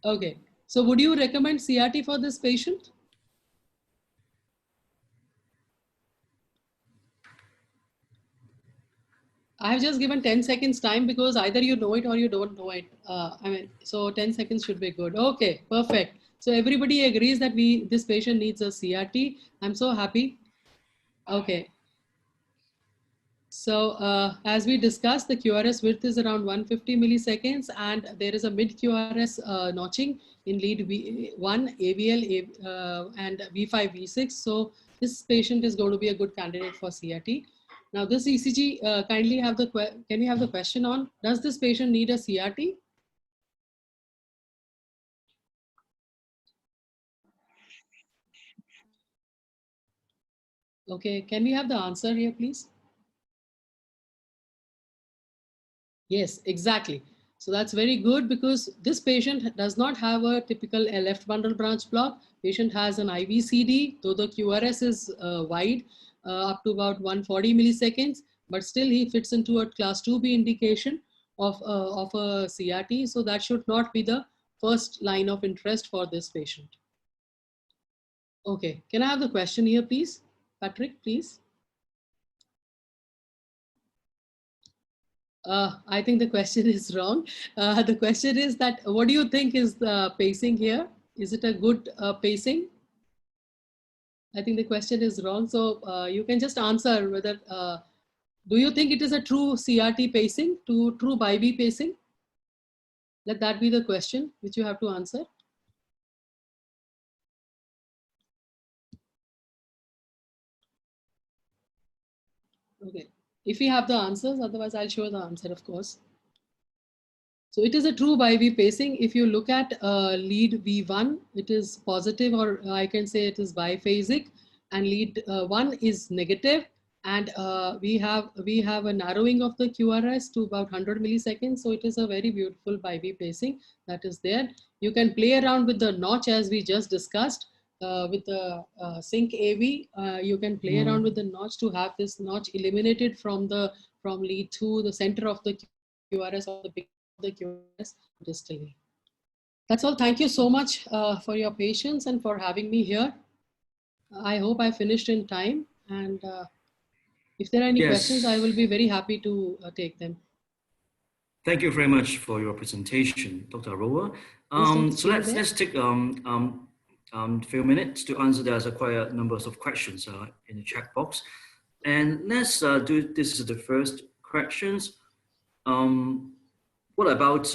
Okay, so would you recommend CRT for this patient? I have just given 10 seconds time because either you know it or you don't know it. So 10 seconds should be good. Okay, perfect. So everybody agrees that this patient needs a CRT. I'm so happy. Okay. So as we discussed, the QRS width is around 150 milliseconds, and there is a mid QRS notching in lead V1, AVL, and V5, V6. So this patient is going to be a good candidate for CRT. Now this ECG, kindly have can we have the question on, does this patient need a CRT? Okay, can we have the answer here, please? Yes, exactly. So that's very good because this patient does not have a typical left bundle branch block. Patient has an IVCD, though the QRS is wide, up to about 140 milliseconds, but still he fits into a class 2B indication of a CRT. So that should not be the first line of interest for this patient. Okay, can I have the question here, please? Patrick, please. I think the question is wrong. The question is that, what do you think is the pacing here? Is it a good pacing? I think the question is wrong. So you can just answer whether, do you think it is a true CRT pacing, true BIB pacing? Let that be the question which you have to answer. Okay, if you have the answers, otherwise I'll show the answer, of course. So it is a true BIB pacing. If you look at lead V1, it is positive, or I can say it is biphasic, and lead 1 is negative. And we have a narrowing of the QRS to about 100 milliseconds. So it is a very beautiful BIB pacing that is there. You can play around with the notch as we just discussed with the sync AV. You can play around with the notch to have this notch eliminated from lead to the center of the QRS or the QRS distally. That's all. Thank you so much for your patience and for having me here. I hope I finished in time, and if there are any questions, I will be very happy to take them. Thank you very much for your presentation, Dr. Aroa. So let's take a few minutes to answer. There's quite a number of questions in the chat box, and let's do. This is the first questions. What about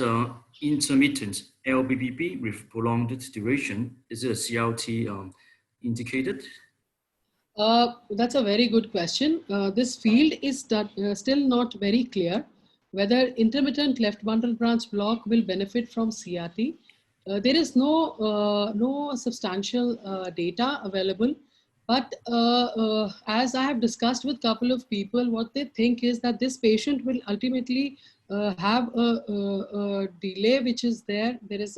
intermittent LBBB with prolonged duration? Is it a CRT indicated? That's a very good question. This field is still not very clear whether intermittent left bundle branch block will benefit from CRT. There is no substantial data available, but as I have discussed with a couple of people, what they think is that this patient will ultimately have a delay which is there. There is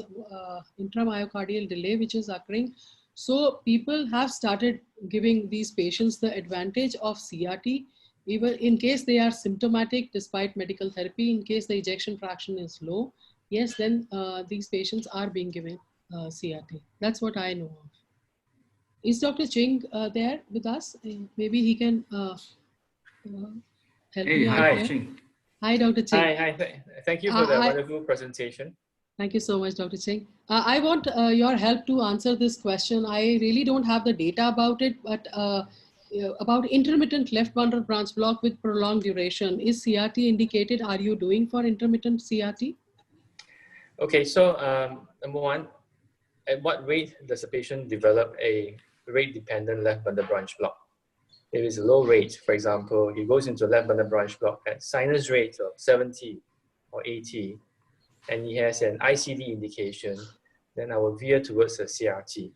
intramyocardial delay which is occurring. So people have started giving these patients the advantage of CRT, even in case they are symptomatic despite medical therapy, in case the ejection fraction is low. Yes, then these patients are being given CRT. That's what I know of. Is Dr. Ching there with us? Maybe he can help me out here. Ching. Hi, Dr. Ching. Hi. Thank you for the wonderful presentation. Thank you so much, Dr. Ching. I want your help to answer this question. I really don't have the data about it, but about intermittent left bundle branch block with prolonged duration, is CRT indicated? Are you doing for intermittent CRT? Okay, so number one, at what rate does a patient develop a rate-dependent left bundle branch block? If it's a low rate, for example, he goes into left bundle branch block at sinus rate of 70 or 80, and he has an ICD indication, then I will veer towards a CRT.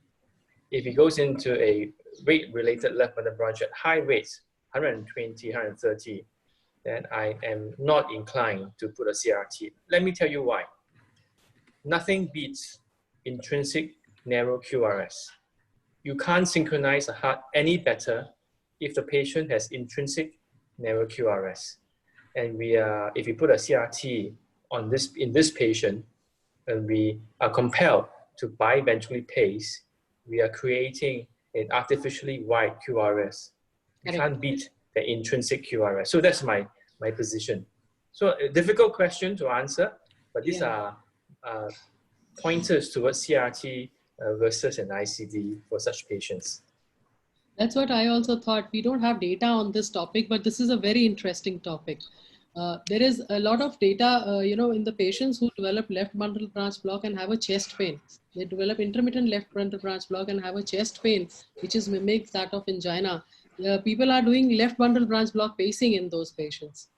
If he goes into a rate-related left bundle branch at high rates, 120, 130, then I am not inclined to put a CRT. Let me tell you why. Nothing beats intrinsic narrow QRS. You can't synchronize a heart any better if the patient has intrinsic narrow QRS. And if you put a CRT in this patient, and we are compelled to biventrically pace, we are creating an artificially wide QRS. You can't beat the intrinsic QRS. So that's my position. So a difficult question to answer, but these are pointers towards CRT versus an ICD for such patients. That's what I also thought. We don't have data on this topic, but this is a very interesting topic. There is a lot of data, in the patients who develop left bundle branch block and have a chest pain. They develop intermittent left bundle branch block and have a chest pain, which is mimics that of angina. People are doing left bundle branch block pacing in those patients.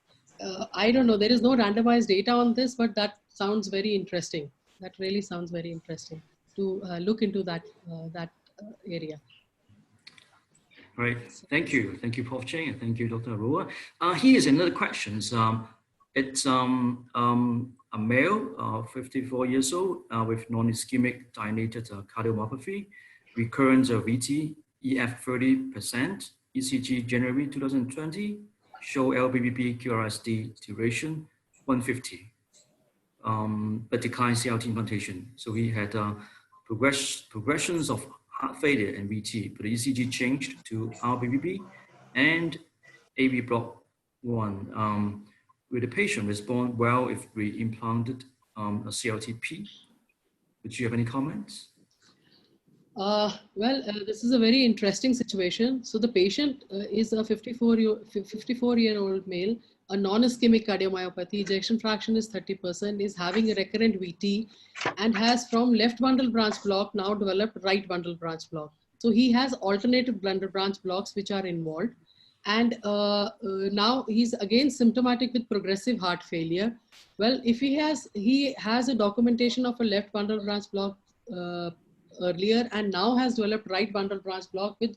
I don't know. There is no randomized data on this, but that sounds very interesting. That really sounds very interesting to look into that area. Right. Thank you. Thank you, Prof. Cheng, and thank you, Dr. Aroa. Here's another question. It's a male, 54 years old, with non-ischemic dilated cardiomyopathy, recurrent VT, EF 30%, ECG January 2020, show LBBP QRST duration 150, but declined CRT implantation. So he had progressions of heart failure and VT, but the ECG changed to RBBP and AV block 1. Will the patient respond well if we implanted a CRT-P? Would you have any comments? This is a very interesting situation. So the patient is a 54-year-old male, a non-ischemic cardiomyopathy, ejection fraction is 30%, is having a recurrent VT, and has from left bundle branch block now developed right bundle branch block. So he has alternative bundle branch blocks which are involved. And now he's again symptomatic with progressive heart failure. Well, if he has a documentation of a left bundle branch block earlier, and now has developed right bundle branch block with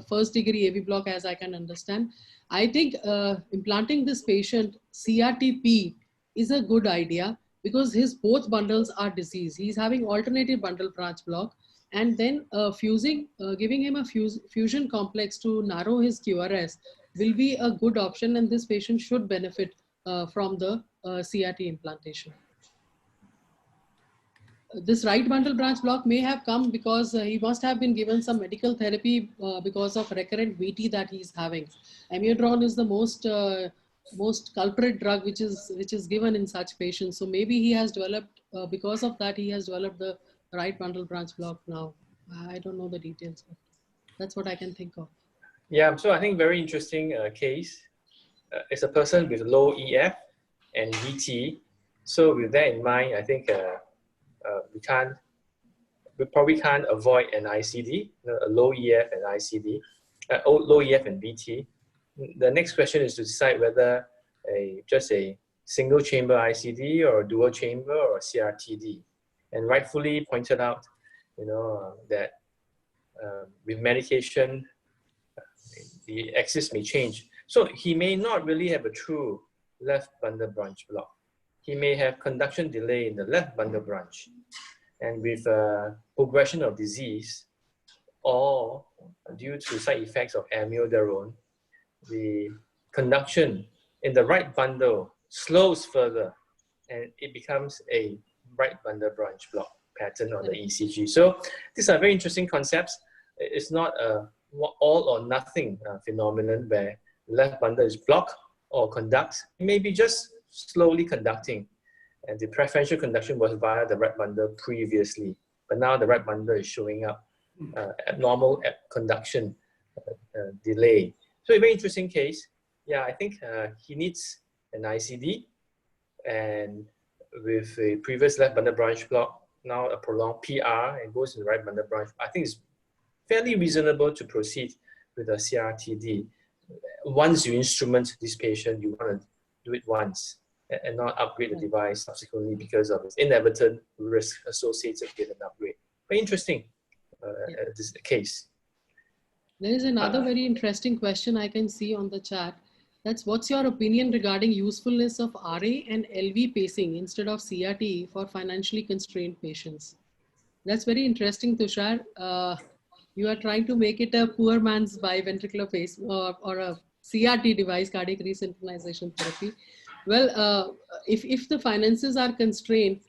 first degree AV block, as I can understand. I think implanting this patient CRT-P is a good idea because his both bundles are diseased. He's having alternative bundle branch block, and then giving him a fusion complex to narrow his QRS will be a good option, and this patient should benefit from the CRT implantation. This right bundle branch block may have come because he must have been given some medical therapy because of recurrent VT that he's having. Amiodarone is the most culprit drug which is given in such patients. So maybe he has developed, because of that, he has developed the right bundle branch block now. I don't know the details, but that's what I can think of. Yeah, so I think very interesting case. It's a person with low EF and VT. So with that in mind, I think we probably can't avoid an ICD, a low EF and ICD, low EF and VT. The next question is to decide whether just a single chamber ICD or a dual chamber or a CRTD. And rightfully pointed out, that with medication, the axis may change. So he may not really have a true left bundle branch block. He may have conduction delay in the left bundle branch. And with progression of disease or due to side effects of amiodarone, the conduction in the right bundle slows further and it becomes a right bundle branch block pattern on the ECG. So these are very interesting concepts. It's not a all or nothing phenomenon where left bundle is blocked or conducts. It may be just slowly conducting, and the preferential conduction was via the right bundle previously, but now the right bundle is showing up abnormal conduction delay. So a very interesting case. Yeah, I think he needs an ICD, and with a previous left bundle branch block, now a prolonged PR and goes in the right bundle branch. I think it's fairly reasonable to proceed with a CRTD. Once you instrument this patient, you want to do it once and not upgrade the device subsequently because of its inevitable risk associated with an upgrade. Very interesting, this case. There is another very interesting question I can see on the chat. That's what's your opinion regarding usefulness of RA and LV pacing instead of CRT for financially constrained patients? That's very interesting, Tushar. You are trying to make it a poor man's biventricular pace or a CRT device, cardiac resynchronization therapy. Well, if the finances are constrained,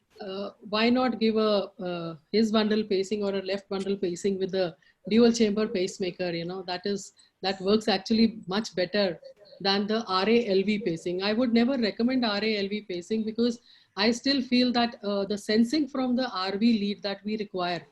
why not give a his bundle pacing or a left bundle pacing with a dual chamber pacemaker? That works actually much better than the RA-LV pacing. I would never recommend RA-LV pacing because I still feel that the sensing from the RV lead that we require,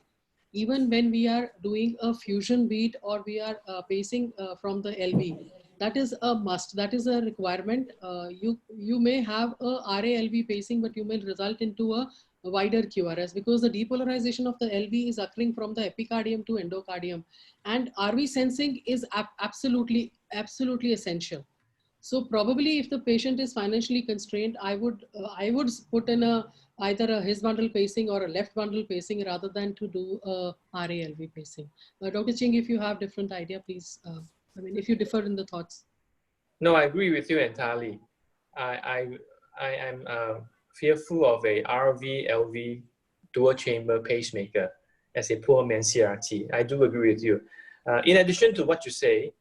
even when we are doing a fusion beat or we are pacing from the LV, that is a must, that is a requirement. You may have a RA-LV pacing, but you may result into a wider QRS because the depolarization of the LV is occurring from the epicardium to endocardium, and RV sensing is absolutely essential. So probably if the patient is financially constrained, I would put in either a his bundle pacing or a left bundle pacing rather than to do a RA-LV pacing. Dr. Ching, if you have different idea, please, if you differ in the thoughts. No, I agree with you entirely. I am fearful of a RV-LV dual chamber pacemaker as a poor man's CRT. I do agree with you. In addition to what you say,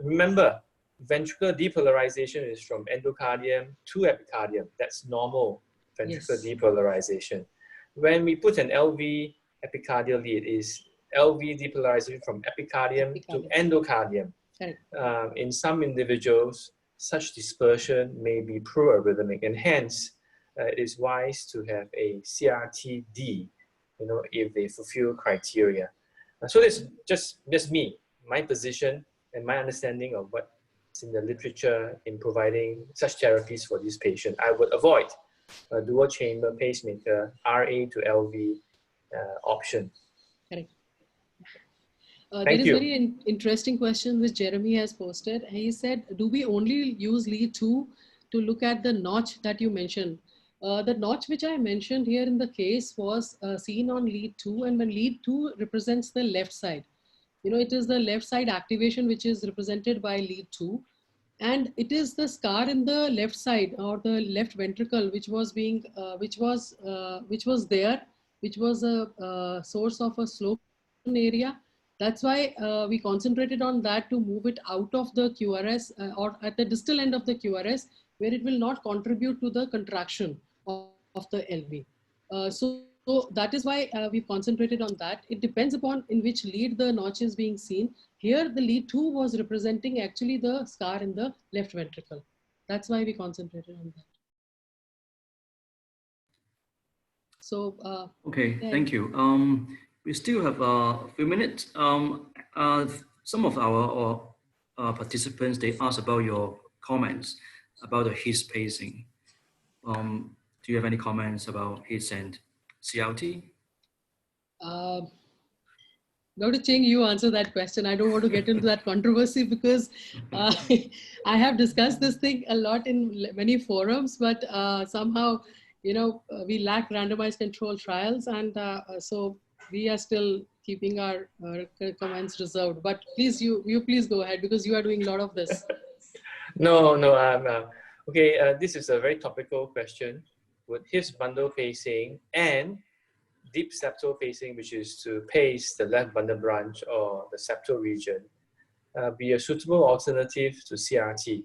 remember, ventricular depolarization is from endocardium to epicardium. That's normal ventricular depolarization. When we put an LV epicardial lead, is LV depolarization from epicardium to endocardium. In some individuals, such dispersion may be pro-arrhythmic, and hence it is wise to have a CRT-D, if they fulfill criteria. So it's just me, my position, and my understanding of what's in the literature in providing such therapies for this patient. I would avoid a dual chamber pacemaker, RA to LV option. Correct. There is a very interesting question which Jeremy has posted. He said, do we only use lead 2 to look at the notch that you mentioned? The notch which I mentioned here in the case was seen on lead 2, and when lead 2 represents the left side. It is the left side activation which is represented by lead 2. And it is the scar in the left side or the left ventricle which was there, which was a source of a slow area. That's why we concentrated on that to move it out of the QRS or at the distal end of the QRS, where it will not contribute to the contraction of the LV. So that is why we concentrated on that. It depends upon in which lead the notch is being seen. Here, the lead 2 was representing actually the scar in the left ventricle. That's why we concentrated on that. So, okay, thank you. We still have a few minutes. Some of our participants, they asked about your comments about the HIS pacing. Do you have any comments about HIS and CRT? Dr. Ching, you answer that question. I don't want to get into that controversy because I have discussed this thing a lot in many forums, but somehow, we lack randomized control trials, and so we are still keeping our comments reserved. But please, you please go ahead because you are doing a lot of this. No, okay. This is a very topical question. Would HIS bundle pacing and deep septal pacing, which is to pace the left bundle branch or the septal region, be a suitable alternative to CRT?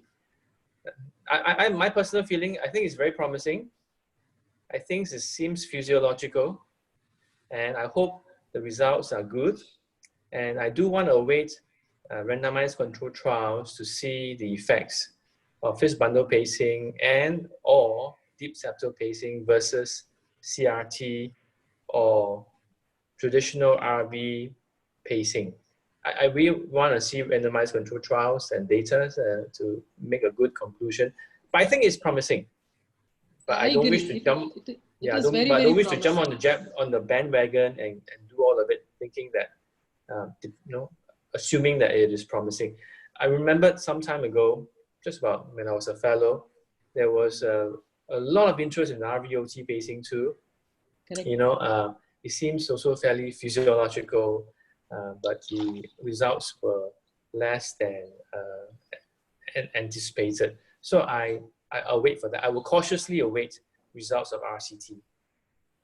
My personal feeling, I think it's very promising. I think it seems physiological, and I hope the results are good. And I do want to await randomized control trials to see the effects of HIS bundle pacing and or deep septal pacing versus CRT or traditional RV pacing. I really want to see randomized control trials and data to make a good conclusion. But I think it's promising. But I don't wish to jump. I don't wish to jump on the bandwagon and do all of it, thinking that assuming that it is promising. I remembered some time ago, just about when I was a fellow, there was a lot of interest in RVOT pacing too. Correct. It seems also fairly physiological, but the results were less than anticipated. So I'll wait for that. I will cautiously await results of RCT.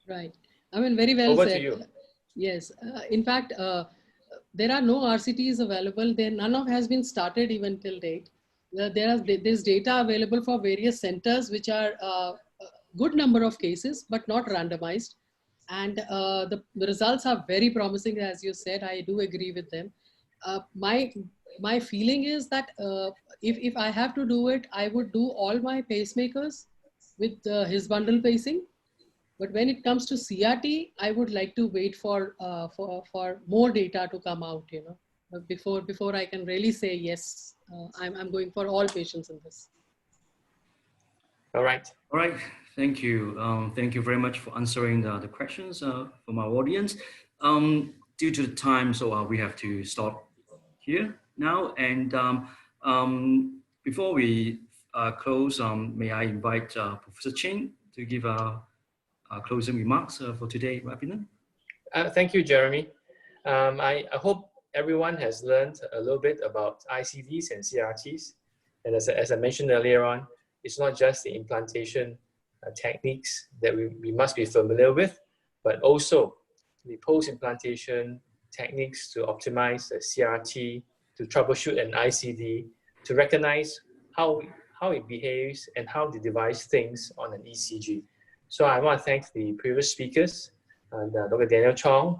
Right. I mean, very well Over said. to you. Yes. In fact, there are no RCTs available. None has been started even till date. There's data available for various centers, which are a good number of cases, but not randomized. And the results are very promising, as you said. I do agree with them. My feeling is that if I have to do it, I would do all my pacemakers with HIS bundle pacing. But when it comes to CRT, I would like to wait for more data to come out, before I can really say yes. I'm going for all patients in this. All right. All right. Thank you. Thank you very much for answering the questions from our audience. Due to the time, so we have to stop here now. And before we close, may I invite Professor Ching to give closing remarks for today's webinar? Thank you, Jeremy. I hope everyone has learned a little bit about ICDs and CRTs. And as I mentioned earlier on, it's not just the implantation techniques that we must be familiar with, but also the post-implantation techniques to optimize the CRT, to troubleshoot an ICD, to recognize how it behaves and how the device thinks on an ECG. So I want to thank the previous speakers, Dr. Daniel Chong,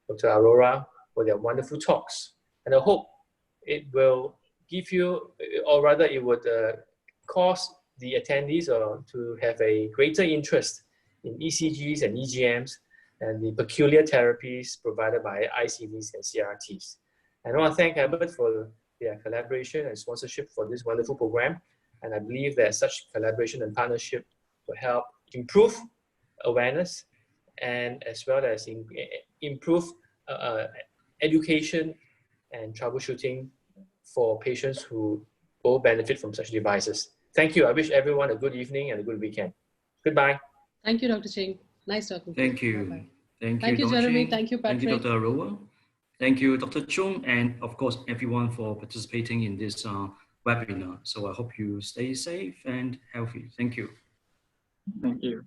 Dr. Arora, for their wonderful talks. And I hope it will give you, or rather it would cause the attendees to have a greater interest in ECGs and EGMs and the peculiar therapies provided by ICDs and CRTs. And I want to thank Abbott for their collaboration and sponsorship for this wonderful program. And I believe that such collaboration and partnership will help improve awareness and as well as improve education and troubleshooting for patients who will benefit from such devices. Thank you. I wish everyone a good evening and a good weekend. Goodbye. Thank you, Dr. Ching. Nice talking to you. Thank you. Bye-bye. Thank you, Jeremy. Ching. Thank you, Patrick. Thank you, Dr. Arora. Thank you, Dr. Chung, and of course, everyone for participating in this webinar. So I hope you stay safe and healthy. Thank you. Thank you.